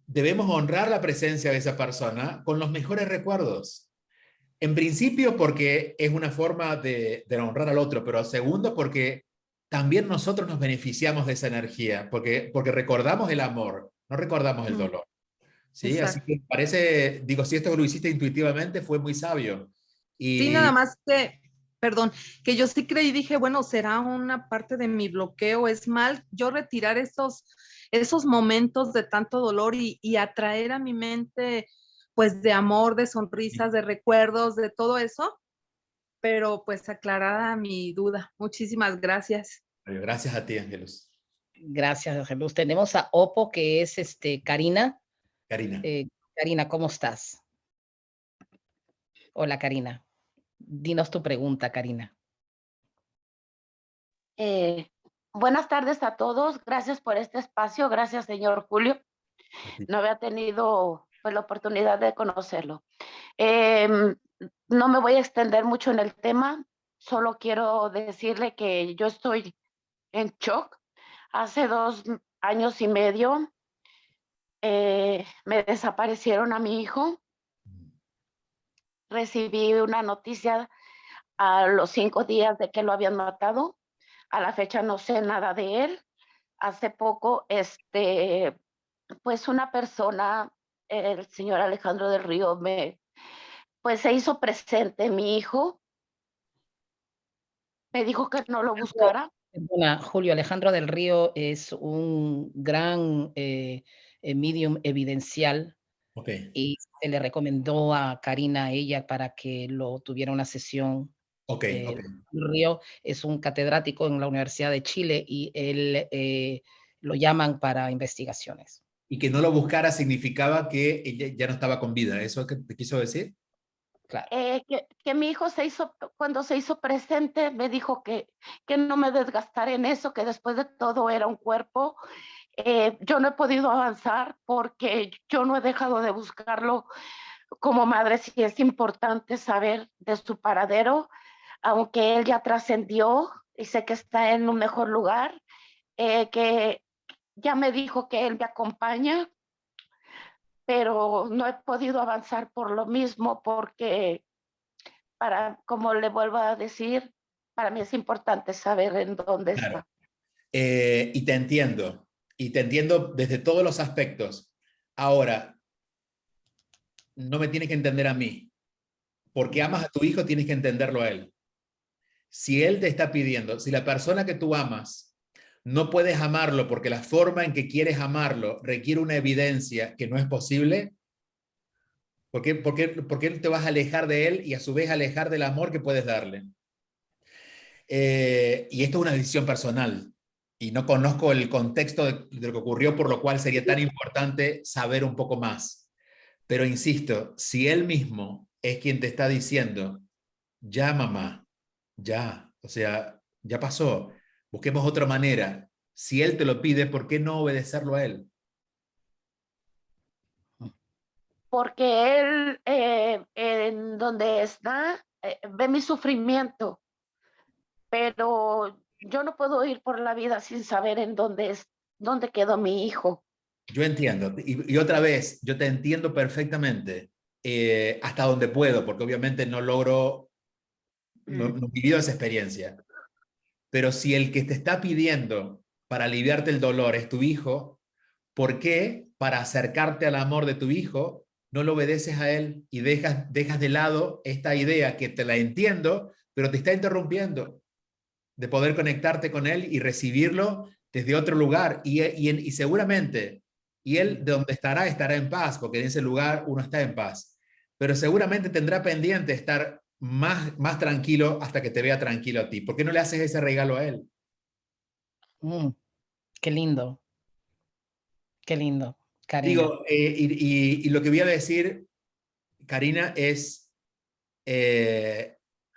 debemos honrar la presencia de esa persona con los mejores recuerdos. En principio porque es una forma de honrar al otro, pero segundo porque también nosotros nos beneficiamos de esa energía, porque recordamos el amor, no recordamos el dolor. ¿Sí? Así Exacto. que parece, digo, si esto lo hiciste intuitivamente, fue muy sabio. Sí, nada Y más que, perdón, que yo sí creí, dije, bueno, será una parte de mi bloqueo, es mal yo retirar esos momentos de tanto dolor y atraer a mi mente, pues, de amor, de sonrisas, de recuerdos, de todo eso, pero pues aclarada mi duda. Muchísimas gracias. gracias a ti, Ángelus. Gracias, Angelus. Tenemos a Oppo, que es Karina. Karina. Karina, ¿cómo estás? Hola, Karina. Dinos tu pregunta, Karina. Buenas tardes a todos. Gracias por este espacio. Gracias, señor Julio. No había tenido pues la oportunidad de conocerlo. No me voy a extender mucho en el tema, solo quiero decirle que yo estoy en shock. Hace 2 años y medio me desaparecieron a mi hijo. Recibí una noticia a los 5 días de que lo habían matado. A la fecha no sé nada de él. Hace poco, pues una persona, el señor Alejandro del Río, pues se hizo presente. Mi hijo me dijo que no lo buscara. Perdona, Julio, Alejandro del Río es un gran medium evidencial Ok, y se le recomendó a Karina, ella, para que lo tuviera una sesión. ok, ok. Del Río es un catedrático en la Universidad de Chile y él lo llaman para investigaciones. Y que no lo buscara significaba que ella ya no estaba con vida. ¿Eso es lo que te quiso decir? Claro. Que mi hijo cuando se hizo presente, me dijo que no me desgastara en eso, que después de todo era un cuerpo. Yo no he podido avanzar porque yo no he dejado de buscarlo. Como madre sí es importante saber de su paradero, aunque él ya trascendió y sé que está en un mejor lugar, que ya me dijo que él me acompaña, pero no he podido avanzar por lo mismo, porque como le vuelvo a decir, para mí es importante saber en dónde Claro. está. Y te entiendo desde todos los aspectos. Ahora, no me tienes que entender a mí. Porque amas a tu hijo, tienes que entenderlo a él. Si él te está pidiendo, si la persona que tú amas no puedes amarlo porque la forma en que quieres amarlo requiere una evidencia que no es posible, ¿por qué te vas a alejar de él y a su vez alejar del amor que puedes darle? Y esto es una decisión personal y no conozco el contexto de lo que ocurrió, por lo cual sería tan importante saber un poco más. Pero insisto, si él mismo es quien te está diciendo, ya mamá, ya, o sea, ya pasó, busquemos otra manera. Si él te lo pide, ¿por qué no obedecerlo a él? Porque él, en donde está, ve mi sufrimiento, pero yo no puedo ir por la vida sin saber en dónde quedó mi hijo. Yo entiendo, y otra vez, yo te entiendo perfectamente, hasta donde puedo, porque obviamente no logro, no he vivido esa experiencia. Pero si el que te está pidiendo para aliviarte el dolor es tu hijo, ¿por qué para acercarte al amor de tu hijo no lo obedeces a él y dejas de lado esta idea que te la entiendo, pero te está interrumpiendo de poder conectarte con él y recibirlo desde otro lugar? Y seguramente, y él de donde estará en paz, porque en ese lugar uno está en paz, pero seguramente tendrá pendiente estar más tranquilo hasta que te vea tranquilo a ti. ¿Por qué no le haces ese regalo a él? Qué lindo. Qué lindo, Karina. Digo, y lo que voy a decir, Karina, es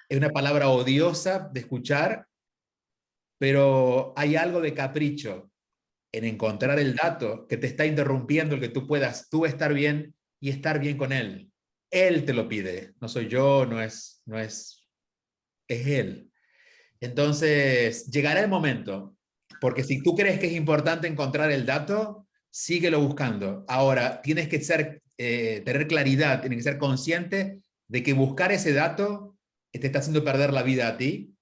una palabra odiosa de escuchar, pero hay algo de capricho en encontrar el dato que te está interrumpiendo el que tú puedas estar bien y estar bien con él. Él te lo pide, no soy yo, es él. Entonces, llegará el momento, porque si tú crees que es importante encontrar el dato, síguelo buscando. Ahora, tienes que tener claridad, tienes que ser consciente de que buscar ese dato te está haciendo perder la vida a ti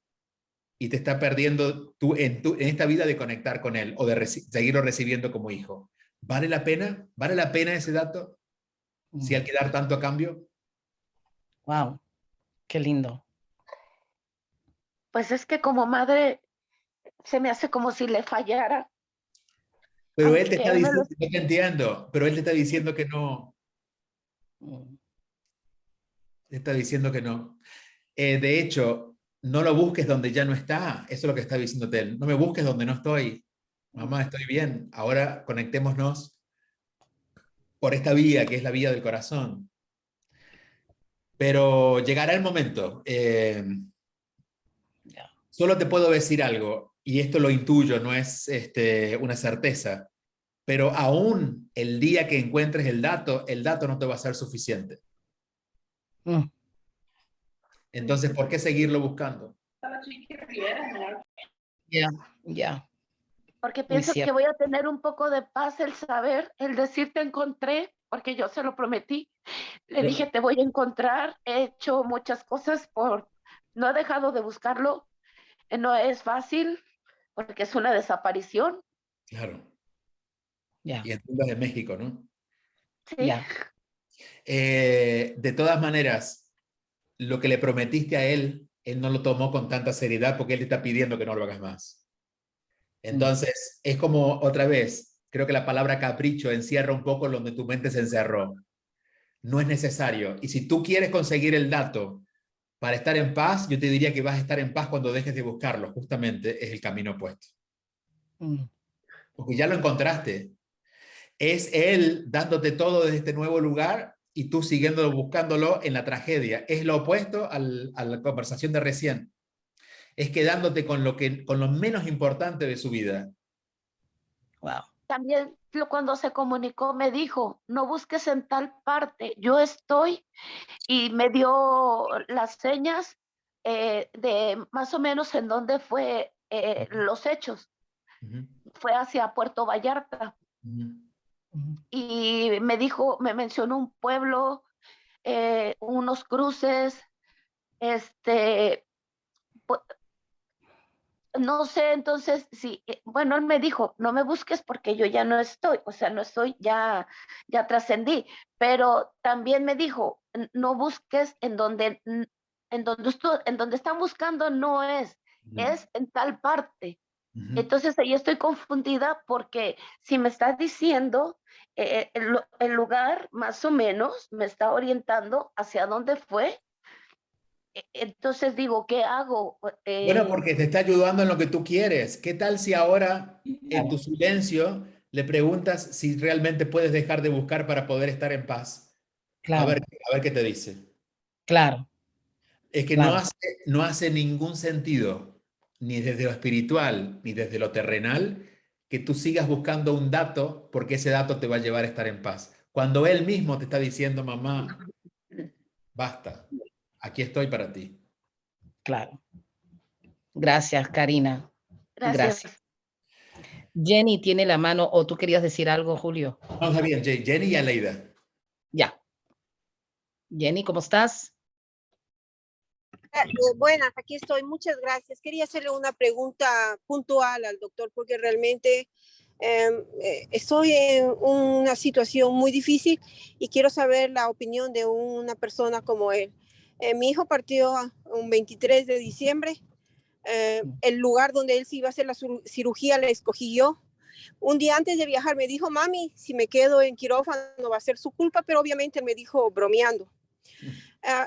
y te está perdiendo tú en esta vida de conectar con él o de seguirlo recibiendo como hijo. ¿Vale la pena? ¿Vale la pena ese dato? Si hay que dar tanto a cambio. Wow, qué lindo. Pues es que como madre se me hace como si le fallara. Pero él te está Él me diciendo, yo te entiendo, pero él te está diciendo que no. Te está diciendo que no. De hecho, no lo busques donde ya no está. Eso es lo que está diciéndote él. No me busques donde no estoy. Mamá, estoy bien. Ahora conectémonos por esta vía, que es la vía del corazón. Pero llegará el momento. Solo te puedo decir algo, y esto lo intuyo, no es una certeza. pero aún el día que encuentres el dato no te va a ser suficiente. Mm, Entonces, ¿por qué seguirlo buscando? Ya, ya, Porque muy pienso que cierto. voy a tener un poco de paz el saber, el decir te encontré, porque yo se lo prometí. Le Yo- dije te voy a encontrar, he hecho muchas cosas no he dejado de buscarlo, no es fácil, porque es una desaparición, Claro. Ya, Y en Tumbas de México, ¿no? ¿sí? ya. De todas maneras, lo que le prometiste a él no lo tomó con tanta seriedad porque él te está pidiendo que no lo hagas más. Entonces, es como otra vez, creo que la palabra capricho encierra un poco donde tu mente se encerró. No es necesario. Y si tú quieres conseguir el dato para estar en paz, yo te diría que vas a estar en paz cuando dejes de buscarlo. Justamente es el camino opuesto. Mm, Porque ya lo encontraste. Es él dándote todo desde este nuevo lugar y tú siguiendo buscándolo en la tragedia. Es lo opuesto a la conversación de recién. Es quedándote con lo menos importante de su vida. wow. También cuando se comunicó me dijo, no busques en tal parte, yo estoy, y me dio las señas de más o menos en dónde fue los hechos. Ujú, Fue hacia Puerto Vallarta ujú. Mm, y me dijo, me mencionó un pueblo, unos cruces, este, pu- no sé, entonces, sí, bueno, él me dijo, no me busques porque yo ya no estoy, o sea, no estoy, ya trascendí, pero también me dijo, no busques en donde están buscando no es en tal parte. Ujú. Entonces ahí estoy confundida porque si me estás diciendo el lugar más o menos me está orientando hacia dónde fue, entonces digo, ¿qué hago? Bueno, porque te está ayudando en lo que tú quieres. ¿Qué tal si ahora, en tu Claro, silencio, le preguntas si realmente puedes dejar de buscar para poder estar en paz? claro, A ver qué te dice. claro, Es que claro. no hace ningún sentido, ni desde lo espiritual, ni desde lo terrenal, que tú sigas buscando un dato porque ese dato te va a llevar a estar en paz. Cuando él mismo te está diciendo, mamá, basta, aquí estoy para ti. Claro. Gracias, Karina. Gracias. Gracias. Jenny tiene la mano, o tú querías decir algo, Julio. Vamos a bien, Jenny y Aleida. Ya. Jenny, ¿cómo estás? Buenas, aquí estoy. Muchas gracias. Quería hacerle una pregunta puntual al doctor porque realmente estoy en una situación muy difícil y quiero saber la opinión de una persona como él. Mi hijo partió un 23 de diciembre. El lugar donde él se iba a hacer la cirugía le escogí yo. Un día antes de viajar me dijo, mami, si me quedo en quirófano va a ser su culpa, pero obviamente él me dijo bromeando.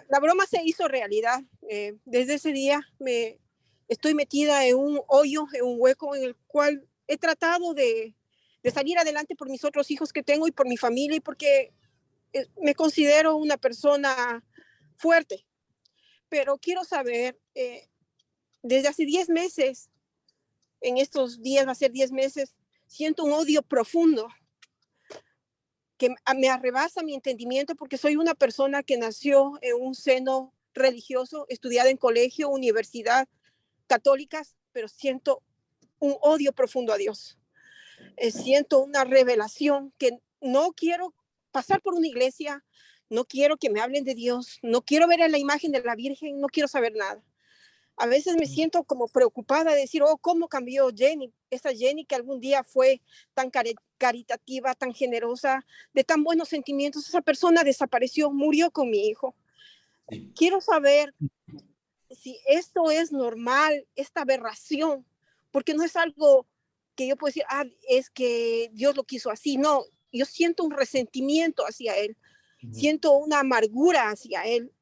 La broma se hizo realidad. Desde ese día me estoy metida en un hoyo, en un hueco en el cual he tratado de salir adelante por mis otros hijos que tengo y por mi familia y porque me considero una persona fuerte. Pero quiero saber, desde hace 10 meses, en estos días va a ser 10 meses, siento un odio profundo que me arrebasa mi entendimiento porque soy una persona que nació en un seno religioso, estudiada en colegio, universidad, católicas, pero siento un odio profundo a Dios. Siento una revelación que no quiero pasar por una iglesia, no quiero que me hablen de Dios, no quiero ver a la imagen de la Virgen, no quiero saber nada. A veces me siento como preocupada de decir, oh, ¿cómo cambió Jenny? Esa Jenny que algún día fue tan caritativa, tan generosa, de tan buenos sentimientos, esa persona desapareció, murió con mi hijo. Sí. Quiero saber si esto es normal, esta aberración, porque no es algo que yo puedo decir, ah, es que Dios lo quiso así. No, yo siento un resentimiento hacia él, siento una amargura hacia él.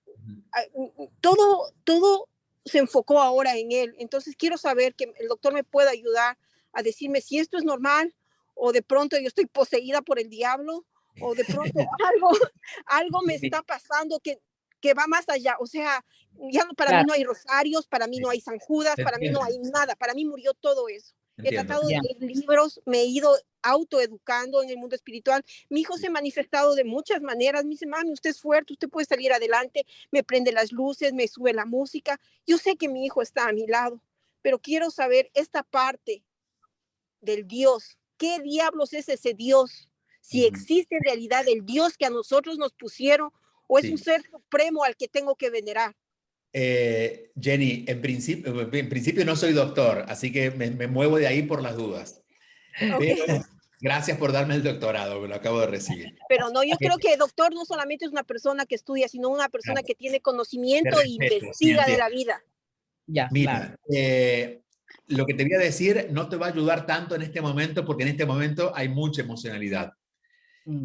Todo se enfocó ahora en él. Entonces quiero saber que el doctor me pueda ayudar a decirme si esto es normal o de pronto yo estoy poseída por el diablo o de pronto algo me está pasando que va más allá. O sea, ya para mí Claro, no hay rosarios, para mí no hay San Judas, Te para mí no entiendo. hay nada, para mí murió todo eso. He tratado de Ya. leer libros, me he ido autoeducando en el mundo espiritual. Mi hijo se ha manifestado de muchas maneras. Me dice, mami, usted es fuerte, usted puede salir adelante. Me prende las luces, me sube la música. Yo sé que mi hijo está a mi lado, pero quiero saber esta parte del Dios. ¿Qué diablos es ese Dios? Si existe en realidad el Dios que a nosotros nos pusieron o es un ser supremo al que tengo que venerar. Jenny, en principio no soy doctor, así que me muevo de ahí por las dudas. Okay. Pero gracias por darme el doctorado, me lo acabo de recibir. Pero no, yo creo que el doctor no solamente es una persona que estudia, sino una persona que tiene conocimiento e investiga de la vida. Ya, mira, lo que te voy a decir no te va a ayudar tanto en este momento, porque en este momento hay mucha emocionalidad.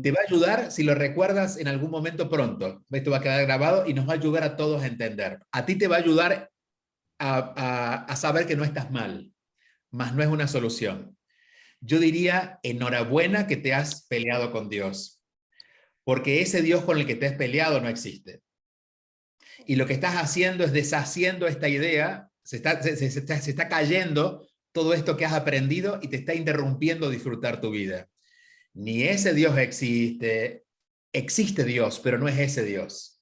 Te va a ayudar si lo recuerdas en algún momento pronto. Esto va a quedar grabado y nos va a ayudar a todos a entender. A ti te va a ayudar a saber que no estás mal, mas no es una solución. Yo diría, enhorabuena que te has peleado con Dios, porque ese Dios con el que te has peleado no existe. Y lo que estás haciendo es deshaciendo esta idea, se está cayendo todo esto que has aprendido y te está interrumpiendo disfrutar tu vida. Ni ese Dios existe, existe Dios, pero no es ese Dios.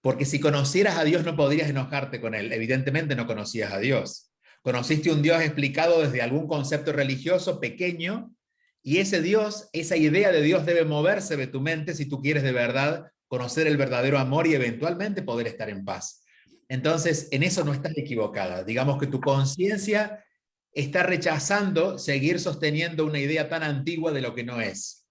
Porque si conocieras a Dios no podrías enojarte con Él. Evidentemente no conocías a Dios. Conociste un Dios explicado desde algún concepto religioso pequeño, y ese Dios, esa idea de Dios debe moverse de tu mente si tú quieres de verdad conocer el verdadero amor y eventualmente poder estar en paz. Entonces, en eso no estás equivocada. Digamos que tu conciencia está rechazando seguir sosteniendo una idea tan antigua de lo que no es.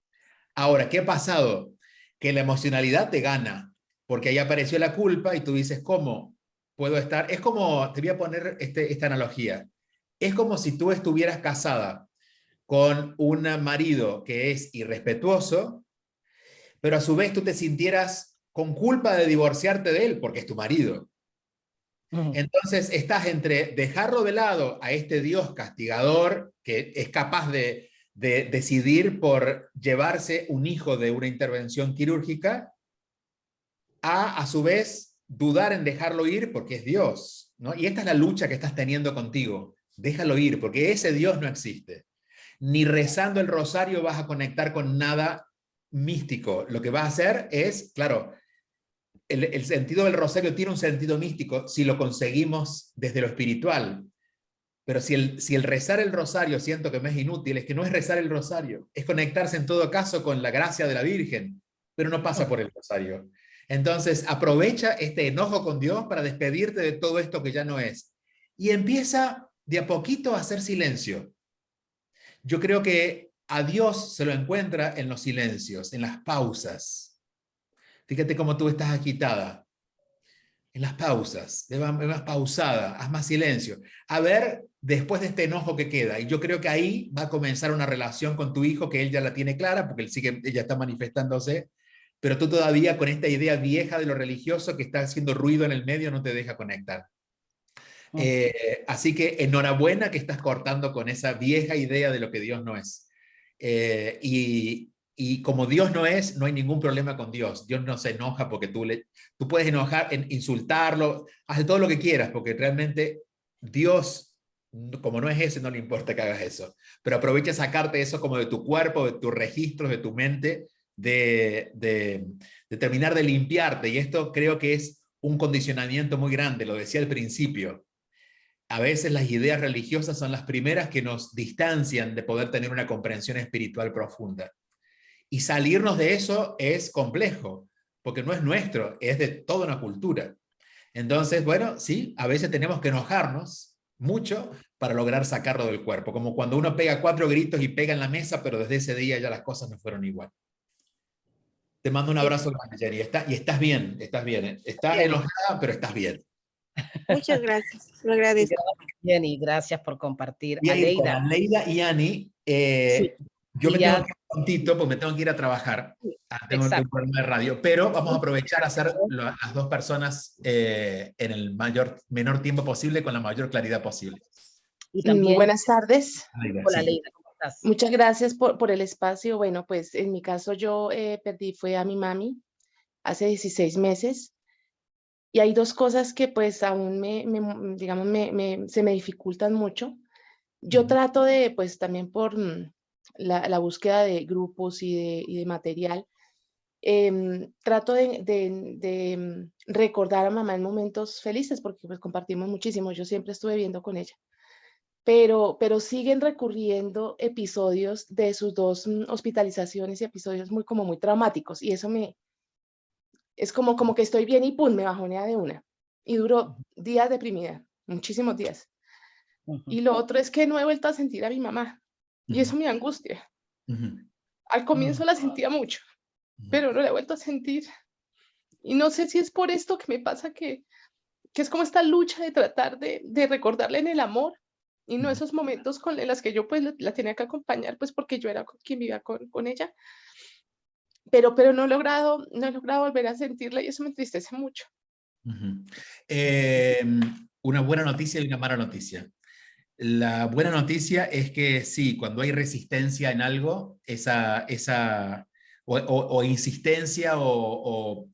Ahora, ¿qué ha pasado? Que la emocionalidad te gana, porque ahí apareció la culpa y tú dices, ¿cómo puedo estar? Es como, te voy a poner esta analogía, es como si tú estuvieras casada con un marido que es irrespetuoso, pero a su vez tú te sintieras con culpa de divorciarte de él, porque es tu marido. Entonces estás entre dejarlo de lado a este Dios castigador que es capaz de decidir por llevarse un hijo de una intervención quirúrgica, a su vez dudar en dejarlo ir porque es Dios, ¿no? Y esta es la lucha que estás teniendo contigo. Déjalo ir porque ese Dios no existe. Ni rezando el rosario vas a conectar con nada místico. Lo que vas a hacer es, claro, el sentido del rosario tiene un sentido místico si lo conseguimos desde lo espiritual. Pero si el rezar el rosario siento que me es inútil, es que no es rezar el rosario, es conectarse en todo caso con la gracia de la Virgen, pero no pasa por el rosario. Entonces aprovecha este enojo con Dios para despedirte de todo esto que ya no es. Y empieza de a poquito a hacer silencio. Yo creo que a Dios se lo encuentra en los silencios, en las pausas. Fíjate cómo tú estás agitada. En las pausas, ve más pausada, haz más silencio. A ver, después de este enojo que queda. Y yo creo que ahí va a comenzar una relación con tu hijo, que él ya la tiene clara, porque él sí que ella está manifestándose, pero tú todavía con esta idea vieja de lo religioso que está haciendo ruido en el medio no te deja conectar. Así que enhorabuena que estás cortando con esa vieja idea de lo que Dios no es. Y como Dios no es, no hay ningún problema con Dios. Dios no se enoja porque tú puedes enojar, insultarlo, hace todo lo que quieras, porque realmente Dios, como no es ese, no le importa que hagas eso. Pero aprovecha sacarte eso como de tu cuerpo, de tus registros, de tu mente, de terminar de limpiarte. Y esto creo que es un condicionamiento muy grande, lo decía al principio. A veces las ideas religiosas son las primeras que nos distancian de poder tener una comprensión espiritual profunda. Y salirnos de eso es complejo, porque no es nuestro, es de toda una cultura. Entonces, bueno, sí, a veces tenemos que enojarnos mucho para lograr sacarlo del cuerpo, como cuando uno pega 4 gritos y pega en la mesa, pero desde ese día ya las cosas no fueron igual. Te mando un abrazo grande, Jenny, y estás bien, estás bien. Estás enojada, pero estás bien. Muchas gracias, lo agradezco. Gracias, Jenny, gracias por compartir. Voy a ir con Aleida. Aleida y Ani. Sí. Yo Y me ya- tengo que ir prontito porque me tengo que ir a trabajar. Tengo un Exacto. programa de radio, pero vamos a aprovechar a hacer las 2 personas en el menor tiempo posible, con la mayor claridad posible. Y también, Buenas tardes. Aleida, hola, sí. Aleida, ¿cómo estás? Muchas gracias por el espacio. Bueno, pues en mi caso yo perdí fue a mi mami hace 16 meses y hay 2 cosas que pues aún digamos, se me dificultan mucho. Yo trato de, pues también por la búsqueda de grupos y de material, trato de recordar a mamá en momentos felices, porque pues compartimos muchísimo, yo siempre estuve viviendo con ella, pero siguen recurriendo episodios de sus dos hospitalizaciones y episodios como muy traumáticos, y eso es como que estoy bien y pum, me bajonea de una, y duró días deprimida, muchísimos días. Y lo otro es que no he vuelto a sentir a mi mamá, y eso me angustia. Al comienzo la sentía mucho, pero no la he vuelto a sentir. Y no sé si es por esto que me pasa que es como esta lucha de tratar de recordarle en el amor, y no esos momentos en los que yo pues la tenía que acompañar, pues porque yo era quien vivía con ella. Pero no he logrado volver a sentirla, y eso me entristece mucho. Una buena noticia y una mala noticia. La buena noticia es que sí, cuando hay resistencia en algo, o insistencia o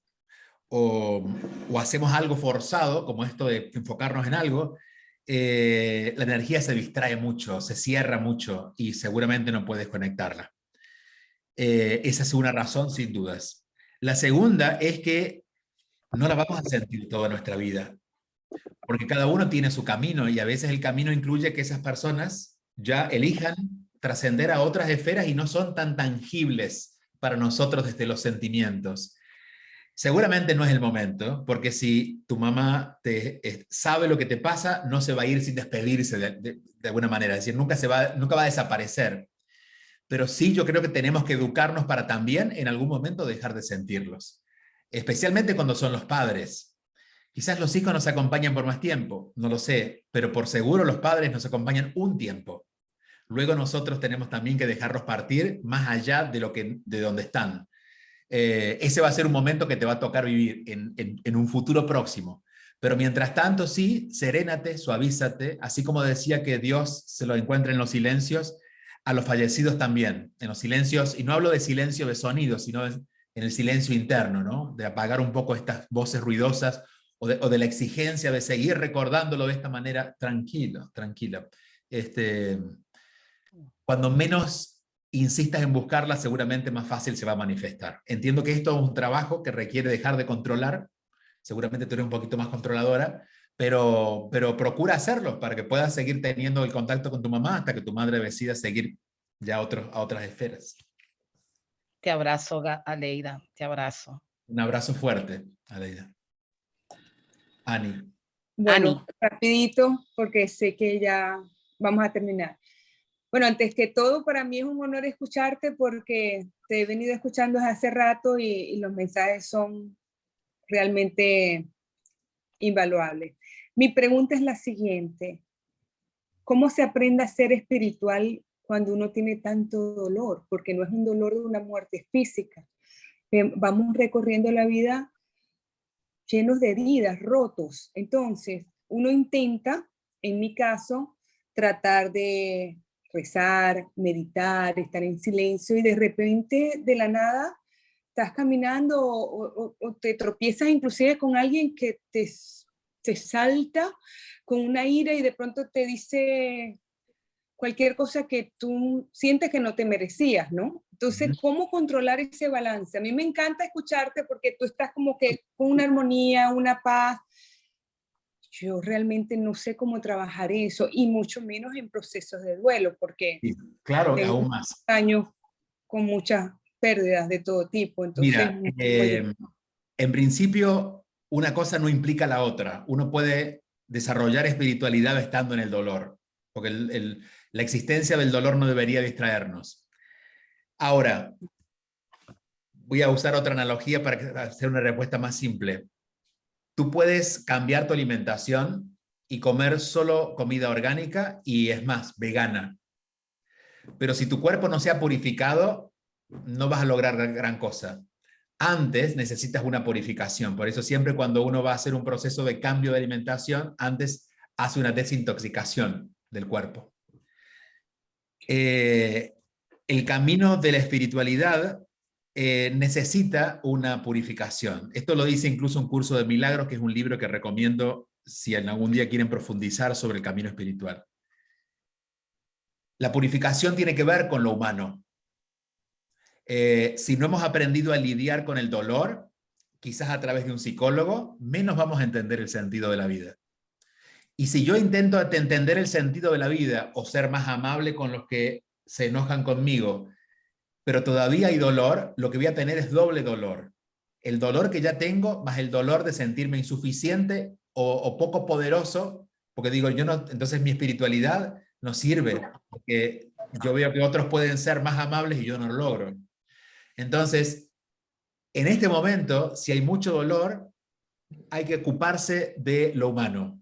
hacemos algo forzado, como esto de enfocarnos en algo, la energía se distrae mucho, se cierra mucho y seguramente no puedes conectarla. Esa es una razón, sin dudas. La segunda es que no la vamos a sentir toda nuestra vida, porque cada uno tiene su camino y a veces el camino incluye que esas personas ya elijan trascender a otras esferas y no son tan tangibles para nosotros desde los sentimientos. Seguramente no es el momento, porque si tu mamá sabe lo que te pasa, no se va a ir sin despedirse de alguna manera, es decir, nunca va a desaparecer. Pero sí, yo creo que tenemos que educarnos para también en algún momento dejar de sentirlos, especialmente cuando son los padres. Quizás los hijos nos acompañan por más tiempo, no lo sé, pero por seguro los padres nos acompañan un tiempo. Luego nosotros tenemos también que dejarlos partir más allá de donde están. Ese va a ser un momento que te va a tocar vivir en un futuro próximo. Pero mientras tanto, sí, serénate, suavízate, así como decía que Dios se lo encuentra en los silencios, a los fallecidos también, en los silencios, y no hablo de silencio de sonido, sino en el silencio interno, ¿no? De apagar un poco estas voces ruidosas o de la exigencia de seguir recordándolo de esta manera, tranquila. Cuando menos insistas en buscarla, seguramente más fácil se va a manifestar. Entiendo que esto es un trabajo que requiere dejar de controlar, seguramente tú eres un poquito más controladora, pero procura hacerlo para que puedas seguir teniendo el contacto con tu mamá hasta que tu madre decida seguir ya a otras esferas. Te abrazo, Aleida, te abrazo. Un abrazo fuerte, Aleida. Ani. Bueno, rapidito, porque sé que ya vamos a terminar. Bueno, antes que todo, para mí es un honor escucharte porque te he venido escuchando desde hace rato y los mensajes son realmente invaluables. Mi pregunta es la siguiente. ¿Cómo se aprende a ser espiritual cuando uno tiene tanto dolor? Porque no es un dolor de una muerte física. Vamos recorriendo la vida llenos de heridas, rotos. Entonces, uno intenta, en mi caso, tratar de rezar, meditar, estar en silencio y de repente, de la nada, estás caminando o te tropiezas inclusive con alguien que te salta con una ira y de pronto te dice cualquier cosa que tú sientes que no te merecías, ¿no? Entonces, ¿cómo controlar ese balance? A mí me encanta escucharte porque tú estás como que con una armonía, una paz. Yo realmente no sé cómo trabajar eso y mucho menos en procesos de duelo porque sí, claro, tengo aún más. años con muchas pérdidas de todo tipo. Entonces, mira, en principio, una cosa no implica la otra. Uno puede desarrollar espiritualidad estando en el dolor, porque la existencia del dolor no debería distraernos. Ahora, voy a usar otra analogía para hacer una respuesta más simple. Tú puedes cambiar tu alimentación y comer solo comida orgánica y, es más, vegana. Pero si tu cuerpo no se ha purificado, no vas a lograr gran cosa. Antes necesitas una purificación. Por eso siempre cuando uno va a hacer un proceso de cambio de alimentación, antes hace una desintoxicación del cuerpo. El camino de la espiritualidad necesita una purificación. Esto lo dice incluso un curso de milagros, que es un libro que recomiendo si en algún día quieren profundizar sobre el camino espiritual. La purificación tiene que ver con lo humano. Si no hemos aprendido a lidiar con el dolor, quizás a través de un psicólogo, menos vamos a entender el sentido de la vida. Y si yo intento entender el sentido de la vida o ser más amable con los que se enojan conmigo, pero todavía hay dolor, lo que voy a tener es doble dolor. El dolor que ya tengo más el dolor de sentirme insuficiente o poco poderoso, porque digo, yo no, entonces mi espiritualidad no sirve, porque yo veo que otros pueden ser más amables y yo no lo logro. Entonces, en este momento, si hay mucho dolor, hay que ocuparse de lo humano.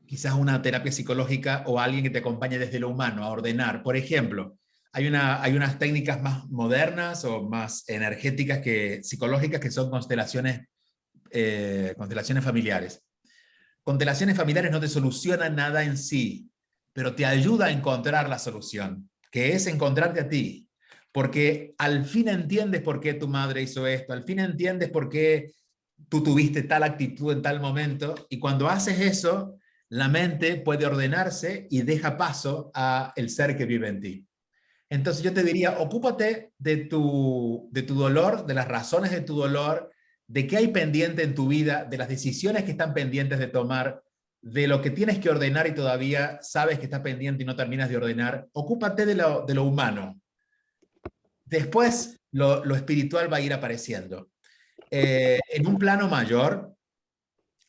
Quizás una terapia psicológica o alguien que te acompañe desde lo humano a ordenar. Por ejemplo, hay unas técnicas más modernas o más energéticas psicológicas que son constelaciones familiares. Constelaciones familiares no te solucionan nada en sí, pero te ayuda a encontrar la solución, que es encontrarte a ti. Porque al fin entiendes por qué tu madre hizo esto, al fin entiendes por qué tú tuviste tal actitud en tal momento, y cuando haces eso, la mente puede ordenarse y deja paso a el ser que vive en ti. Entonces yo te diría, ocúpate de tu dolor, de las razones de tu dolor, de qué hay pendiente en tu vida, de las decisiones que están pendientes de tomar, de lo que tienes que ordenar y todavía sabes que está pendiente y no terminas de ordenar. Ocúpate de lo humano. Después lo espiritual va a ir apareciendo. En un plano mayor,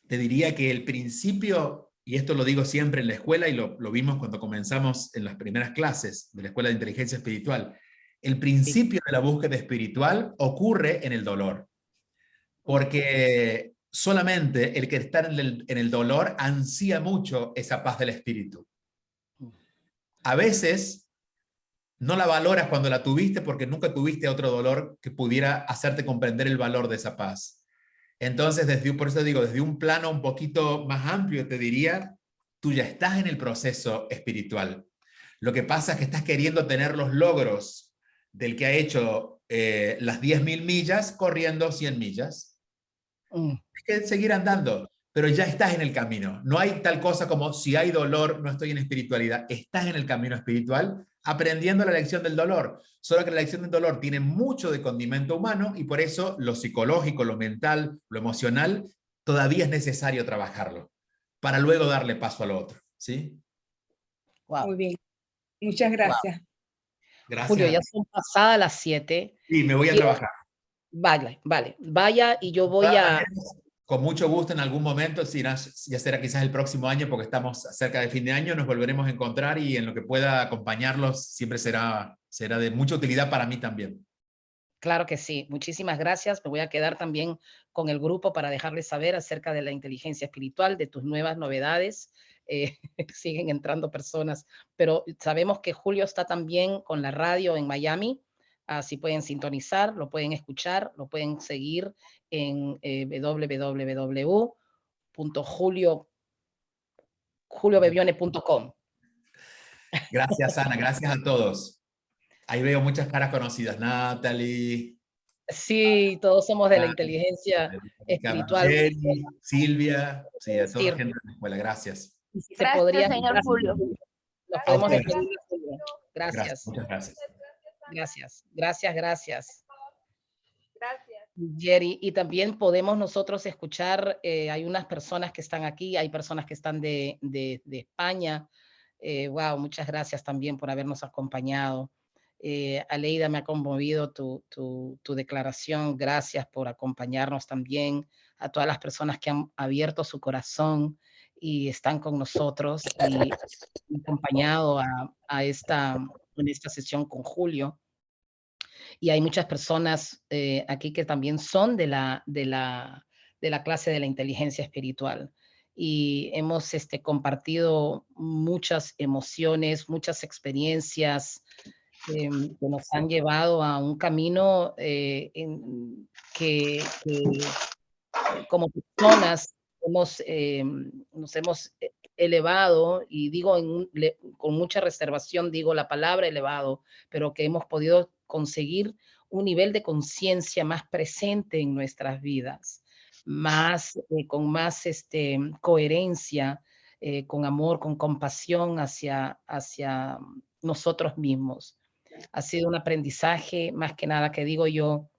te diría que el principio, y esto lo digo siempre en la escuela y lo vimos cuando comenzamos en las primeras clases de la Escuela de Inteligencia Espiritual, el principio de la búsqueda espiritual ocurre en el dolor. Porque solamente el que está en el dolor ansía mucho esa paz del espíritu. A veces no la valoras cuando la tuviste porque nunca tuviste otro dolor que pudiera hacerte comprender el valor de esa paz. Entonces, por eso digo, desde un plano un poquito más amplio, te diría, tú ya estás en el proceso espiritual. Lo que pasa es que estás queriendo tener los logros del que ha hecho las 10.000 millas corriendo 100 millas. Hay que seguir andando, pero ya estás en el camino. No hay tal cosa como si hay dolor, no estoy en espiritualidad. Estás en el camino espiritual aprendiendo la lección del dolor. Solo que la lección del dolor tiene mucho de condimento humano y por eso lo psicológico, lo mental, lo emocional, todavía es necesario trabajarlo para luego darle paso al otro. ¿Sí? Wow. Muy bien. Muchas gracias. Wow. Gracias. Julio, ya son pasadas las 7. Sí, me voy a trabajar. Vale. Vaya y yo voy a... Con mucho gusto en algún momento, ya será quizás el próximo año porque estamos cerca de fin de año, nos volveremos a encontrar y en lo que pueda acompañarlos siempre será de mucha utilidad para mí también. Claro que sí. Muchísimas gracias. Me voy a quedar también con el grupo para dejarles saber acerca de la inteligencia espiritual, de tus nuevas novedades. Siguen entrando personas, pero sabemos que Julio está también con la radio en Miami. Así pueden sintonizar, lo pueden escuchar, lo pueden seguir en www.juliobebione.com. Gracias, Ana. Gracias a todos. Ahí veo muchas caras conocidas. Natalie. Sí, todos somos de la inteligencia espiritual. Jenny, Silvia, sí, a toda la gente de la escuela. Gracias. Gracias, señor Julio. Nos podemos ustedes. despedir, Julio. Gracias. Muchas gracias. Gracias. Jerry, y también podemos nosotros escuchar, hay unas personas que están aquí, hay personas que están de España. Wow, muchas gracias también por habernos acompañado. Aleida, me ha conmovido tu declaración. Gracias por acompañarnos también. A todas las personas que han abierto su corazón y están con nosotros y han acompañado en esta sesión con Julio. Y hay muchas personas aquí que también son de la clase de la inteligencia espiritual. Y hemos compartido muchas emociones, muchas experiencias que nos han llevado a un camino que como personas nos hemos elevado, y digo con mucha reservación, digo la palabra elevado, pero que hemos podido conseguir un nivel de conciencia más presente en nuestras vidas, con más coherencia, con amor, con compasión hacia nosotros mismos. Ha sido un aprendizaje, más que nada, que digo yo,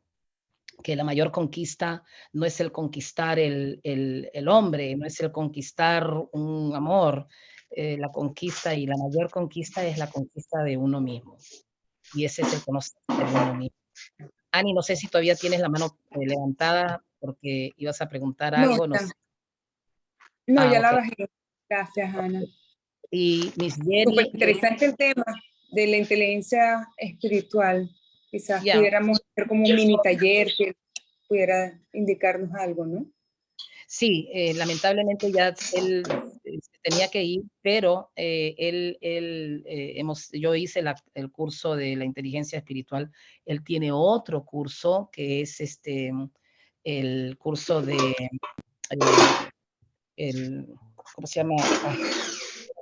que la mayor conquista no es el conquistar el hombre, no es el conquistar un amor. La conquista y la mayor conquista es la conquista de uno mismo. Y ese es el conocerse de uno mismo. Ani, no sé si todavía tienes la mano levantada porque ibas a preguntar No, algo. No, sé. no, ya la Ok. bajé. Gracias, Ana. Y Miss Súper Jenny, interesante el tema de la inteligencia espiritual. Quizás ya, pudiéramos hacer como un mini taller que pudiera indicarnos algo, ¿no? sí, lamentablemente ya él se tenía que ir, pero yo hice el curso de la inteligencia espiritual. Él tiene otro curso que es el curso de ¿cómo se llama? La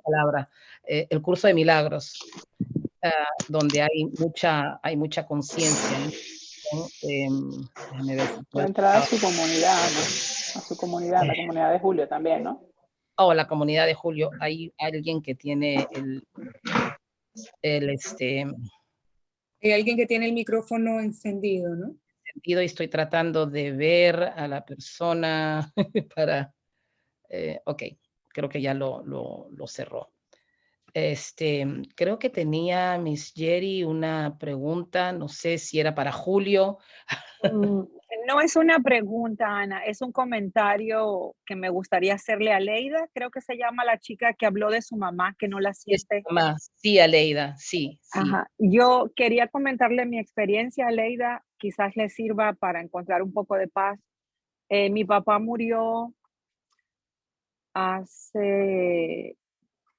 palabra, el curso de milagros, donde hay mucha conciencia, ¿no? Déjame ver si La puedo. entrada a su comunidad, ¿no? A su comunidad, la comunidad de Julio también, ¿no? La comunidad de Julio, hay alguien que tiene el Hay alguien que tiene el micrófono encendido, ¿no? sentido, y estoy tratando de ver a la persona para, ok, creo que ya lo cerró. Creo que tenía Miss Jerry una pregunta, no sé si era para Julio. No es una pregunta, Ana, es un comentario que me gustaría hacerle a Leida, creo que se llama la chica que habló de su mamá, que no la siente. Sí, Aleida, sí. Ajá. Yo quería comentarle mi experiencia a Leida, quizás le sirva para encontrar un poco de paz. Mi papá murió hace,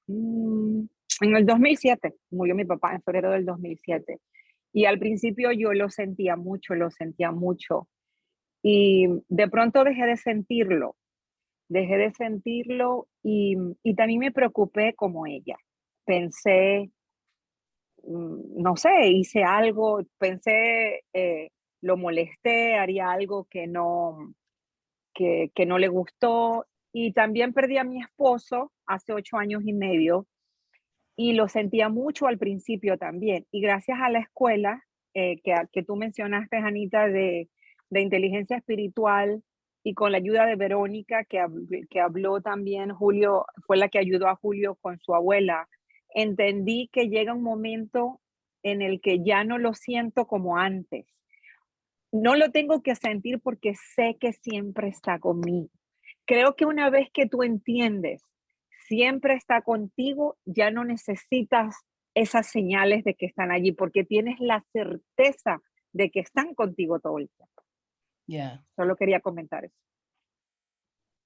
en el 2007, murió mi papá en febrero del 2007. Y al principio yo lo sentía mucho. Y de pronto dejé de sentirlo y también me preocupé como ella. Pensé, no sé, hice algo, pensé, lo molesté, haría algo que no le gustó. Y también perdí a mi esposo hace 8 años y medio y lo sentía mucho al principio también. Y gracias a la escuela que tú mencionaste, Anita, de inteligencia espiritual y con la ayuda de Verónica, que habló también, Julio, fue la que ayudó a Julio con su abuela, entendí que llega un momento en el que ya no lo siento como antes. No lo tengo que sentir porque sé que siempre está conmigo. Creo que una vez que tú entiendes, siempre está contigo, ya no necesitas esas señales de que están allí, porque tienes la certeza de que están contigo todo el tiempo. Yeah. Solo quería comentar eso.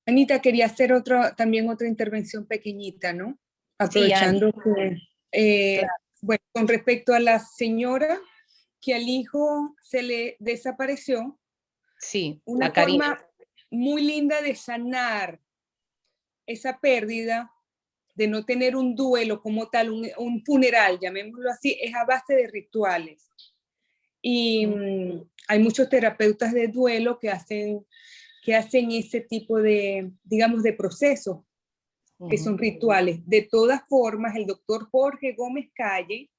Anita, quería hacer también otra intervención pequeñita, ¿no? Aprovechando que, claro. bueno, con respecto a la señora que al hijo se le desapareció, sí, una forma muy linda de sanar esa pérdida, de no tener un duelo como tal, un funeral, llamémoslo así, es a base de rituales. Y hay muchos terapeutas de duelo que hacen ese tipo de, digamos, de procesos, que son rituales. De todas formas, el doctor Jorge Gómez Calle,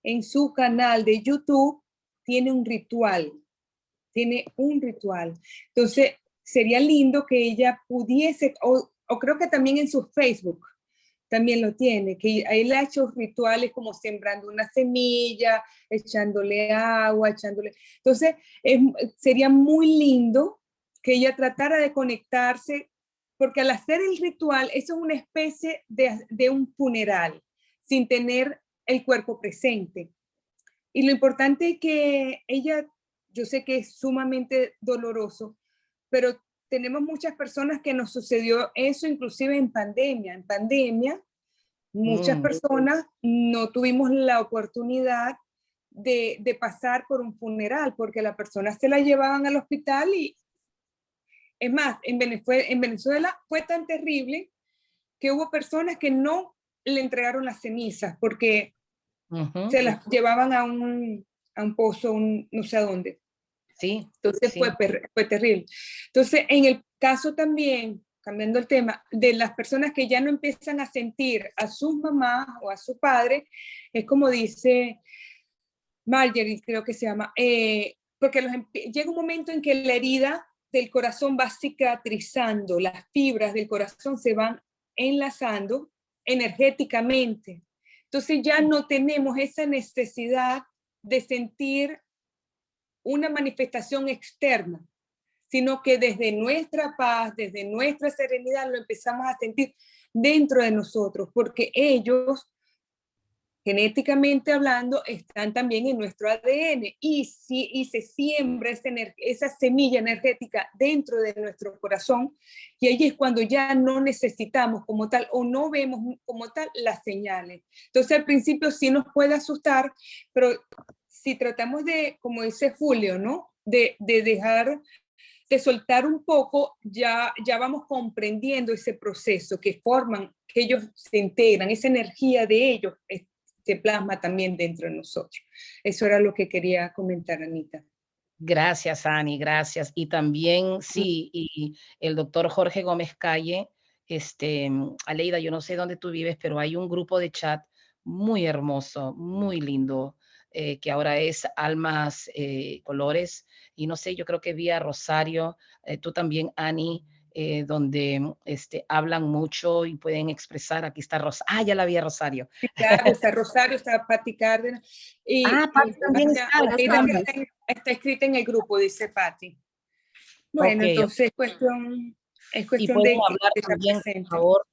en su canal de YouTube, tiene un ritual. Entonces, sería lindo que ella pudiese, o creo que también en su Facebook, también lo tiene, que él ha hecho rituales como sembrando una semilla, echándole agua, Entonces, sería muy lindo que ella tratara de conectarse, porque al hacer el ritual, eso es una especie de un funeral, sin tener el cuerpo presente. Y lo importante es que ella, yo sé que es sumamente doloroso, pero tenemos muchas personas que nos sucedió eso, inclusive en pandemia. En pandemia, muchas personas no tuvimos la oportunidad de pasar por un funeral, porque la persona se la llevaban al hospital y, es más, en Venezuela fue tan terrible que hubo personas que no le entregaron las cenizas porque se las llevaban a un pozo, no sé a dónde. Sí. Entonces fue terrible. Entonces, en el caso también, cambiando el tema, de las personas que ya no empiezan a sentir a sus mamás o a su padre, es como dice Marjorie, creo que se llama, porque llega un momento en que la herida del corazón va cicatrizando, las fibras del corazón se van enlazando energéticamente. Entonces ya no tenemos esa necesidad de sentir una manifestación externa, sino que desde nuestra paz, desde nuestra serenidad, lo empezamos a sentir dentro de nosotros, porque ellos, genéticamente hablando, están también en nuestro ADN y se siembra esa semilla energética dentro de nuestro corazón, y ahí es cuando ya no necesitamos como tal o no vemos como tal las señales. Entonces al principio sí nos puede asustar, pero si tratamos de, como dice Julio, ¿no? De dejar de soltar un poco, ya vamos comprendiendo ese proceso que forman, que ellos se integran, esa energía de ellos se plasma también dentro de nosotros. Eso era lo que quería comentar, Anita. Gracias, Ani, gracias. Y también, sí, y el doctor Jorge Gómez Calle, Aleida, yo no sé dónde tú vives, pero hay un grupo de chat muy hermoso, muy lindo, que ahora es Almas Colores, y no sé, yo creo que vi a Rosario, tú también, Ani, donde hablan mucho y pueden expresar. Aquí está Rosario. Ah, ya la vi a Rosario. Sí, claro, está Rosario, está Patti Cárdenas. Patti también está escrita en el grupo, dice Patti. Bueno, Okay. entonces es cuestión y de pueden que hablar estar también, presente. por favor,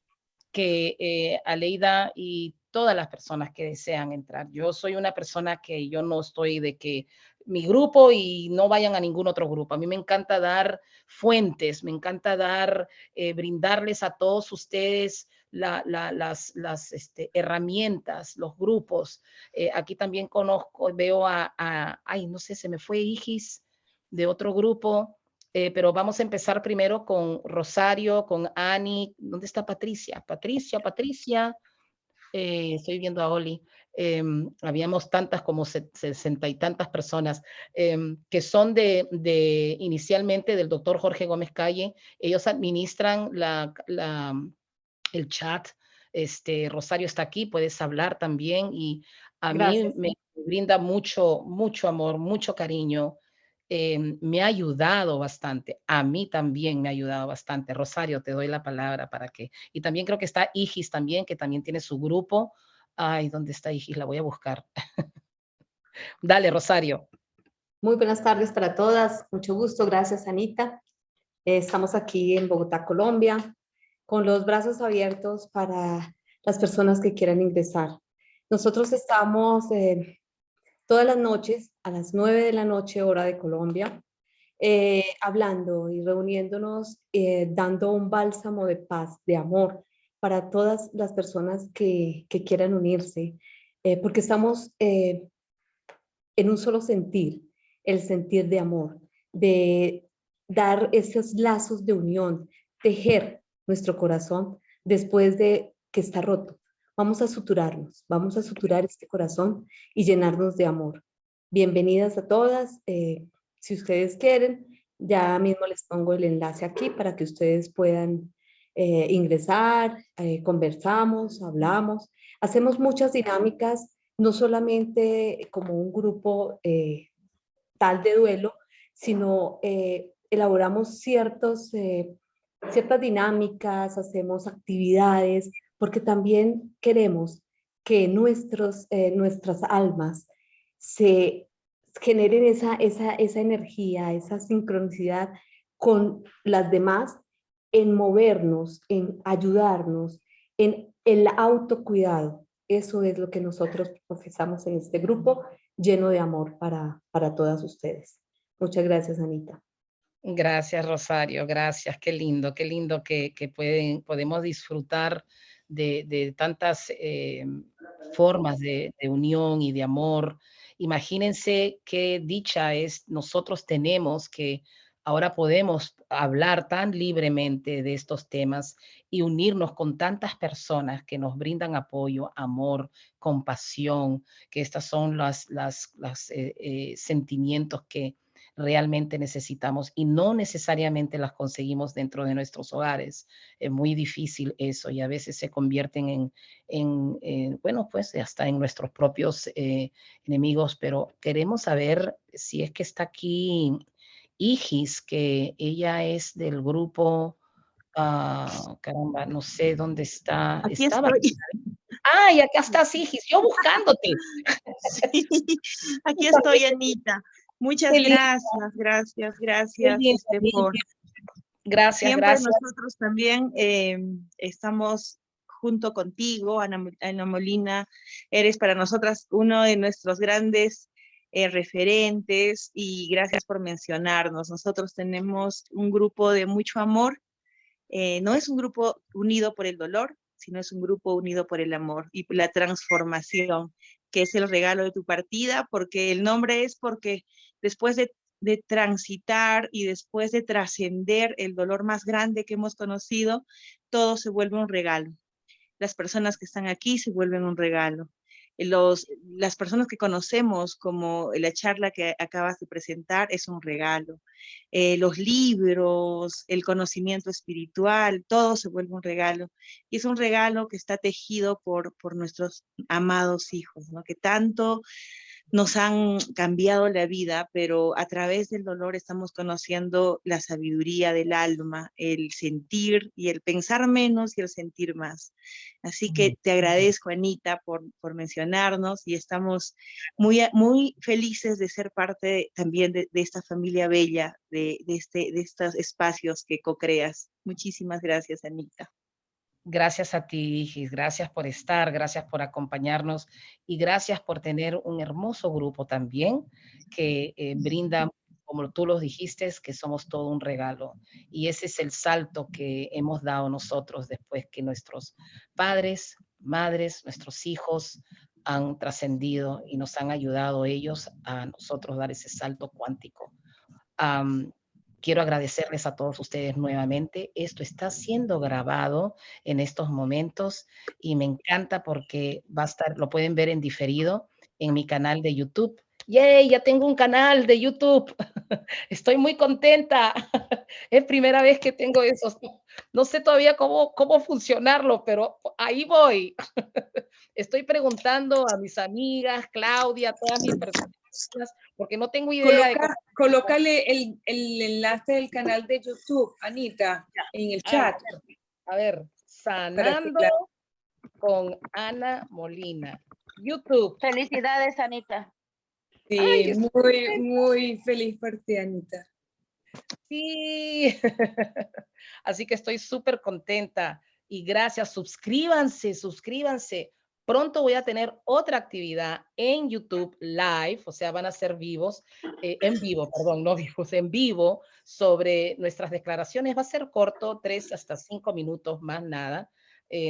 que Aleida y todas las personas que desean entrar. Yo soy una persona que yo no estoy de que mi grupo y no vayan a ningún otro grupo. A mí me encanta dar fuentes, me encanta dar, brindarles a todos ustedes las herramientas, los grupos. Aquí también conozco, veo ay, no sé, se me fue Igis de otro grupo. Pero vamos a empezar primero con Rosario, con Ani. ¿Dónde está Patricia? Patricia. Estoy viendo a Oli. Habíamos tantas como 60 y tantas personas que son inicialmente del doctor Jorge Gómez Calle. Ellos administran el chat. Rosario está aquí, puedes hablar también, y a mí me brinda mucho amor, mucho cariño. Me ha ayudado bastante, a mí también me ha ayudado bastante. Rosario, te doy la palabra para que, y también creo que está Igis también, que también tiene su grupo. Ay, ¿dónde está Igis? La voy a buscar. Dale, Rosario. Muy buenas tardes para todas, mucho gusto, gracias Anita. Estamos aquí en Bogotá, Colombia, con los brazos abiertos para las personas que quieran ingresar. Nosotros estamos todas las noches, a las 9 de la noche, hora de Colombia, hablando y reuniéndonos, dando un bálsamo de paz, de amor, para todas las personas que quieran unirse, porque estamos en un solo sentir, el sentir de amor, de dar esos lazos de unión, tejer nuestro corazón después de que está roto. Vamos a suturarnos, vamos a suturar este corazón y llenarnos de amor. Bienvenidas a todas. Si ustedes quieren, ya mismo les pongo el enlace aquí para que ustedes puedan ingresar, conversamos, hablamos, hacemos muchas dinámicas, no solamente como un grupo tal de duelo, sino elaboramos ciertas dinámicas, hacemos actividades, porque también queremos que nuestras almas se generen esa energía, esa sincronicidad con las demás, en movernos, en ayudarnos, en el autocuidado. Eso es lo que nosotros profesamos en este grupo, lleno de amor para todas ustedes. Muchas gracias, Anita. Gracias, Rosario, gracias. Qué lindo que podemos disfrutar de tantas formas de unión y de amor. Imagínense qué dicha nosotros tenemos que ahora podemos hablar tan libremente de estos temas y unirnos con tantas personas que nos brindan apoyo, amor, compasión, que estas son los sentimientos que realmente necesitamos y no necesariamente las conseguimos dentro de nuestros hogares. Es muy difícil eso y a veces se convierten bueno, pues hasta en nuestros propios enemigos, pero queremos saber si es que está aquí Igis, que ella es del grupo, caramba, no sé dónde está. Aquí Estaba. estoy. ¡Ay, acá estás, Igis! Yo buscándote. Sí, aquí estoy, Anita. Muchas Qué linda. gracias, por Gracias, siempre gracias. nosotros también estamos junto contigo, Ana Molina. Eres para nosotras uno de nuestros grandes referentes y gracias por mencionarnos. Nosotros tenemos un grupo de mucho amor. No es un grupo unido por el dolor, sino es un grupo unido por el amor y por la transformación, que es el regalo de tu partida, porque el nombre es porque después de transitar y después de trascender el dolor más grande que hemos conocido, todo se vuelve un regalo. Las personas que están aquí se vuelven un regalo. Las personas que conocemos, como la charla que acabas de presentar, es un regalo. Los libros, el conocimiento espiritual, todo se vuelve un regalo. Y es un regalo que está tejido por nuestros amados hijos, ¿no? Que tanto nos han cambiado la vida, pero a través del dolor estamos conociendo la sabiduría del alma, el sentir y el pensar menos y el sentir más. Así que te agradezco, Anita, por mencionarnos y estamos muy felices de ser parte también de esta familia bella, de estos espacios que co-creas. Muchísimas gracias, Anita. Gracias a ti, Igis, gracias por estar, gracias por acompañarnos y gracias por tener un hermoso grupo también que brinda, como tú lo dijiste, que somos todo un regalo. Y ese es el salto que hemos dado nosotros después que nuestros padres, madres, nuestros hijos han trascendido y nos han ayudado ellos a nosotros dar ese salto cuántico. Quiero agradecerles a todos ustedes nuevamente. Esto está siendo grabado en estos momentos y me encanta porque va a estar, lo pueden ver en diferido en mi canal de YouTube. ¡Yay! Ya tengo un canal de YouTube. Estoy muy contenta. Es primera vez que tengo eso. No sé todavía cómo funcionarlo, pero ahí voy. Estoy preguntando a mis amigas, Claudia, a todas mis personas, porque no tengo idea de cómo. Colócale el enlace del canal de YouTube, Anita, en el chat. A ver, Sanando con Ana Molina. YouTube. Felicidades, Anita. Sí, Ay, muy feliz por ti, Anita. Sí. Así que estoy súper contenta y gracias. Suscríbanse. Pronto voy a tener otra actividad en YouTube Live, o sea, van a ser vivos, en vivo, sobre nuestras declaraciones. Va a ser corto, 3 hasta 5 minutos, más nada.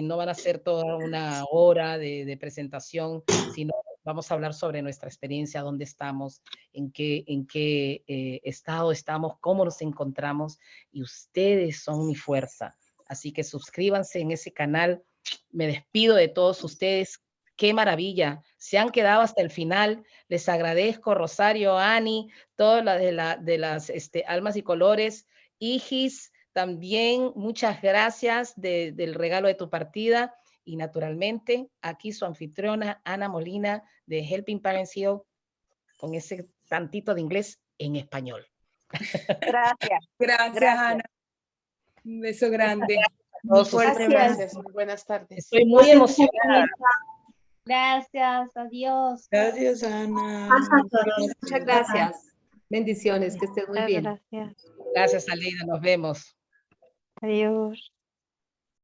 No van a ser toda una hora de presentación, sino vamos a hablar sobre nuestra experiencia, dónde estamos, en qué estado estamos, cómo nos encontramos, y ustedes son mi fuerza. Así que suscríbanse en ese canal. Me despido de todos ustedes. Qué maravilla. Se han quedado hasta el final. Les agradezco, Rosario, Ani, todas las de las almas y colores. Igis, también muchas gracias del regalo de tu partida. Y naturalmente, aquí su anfitriona, Ana Molina, de Helping Parents Heal, con ese tantito de inglés en español. Gracias, Ana. Un beso grande. Muy fuerte, gracias. Muy buenas tardes. Estoy muy emocionada. Gracias, adiós. Gracias, Ana. Muchas gracias. Bendiciones, que estés muy bien. Gracias. Gracias, Aleida. Nos vemos. Adiós.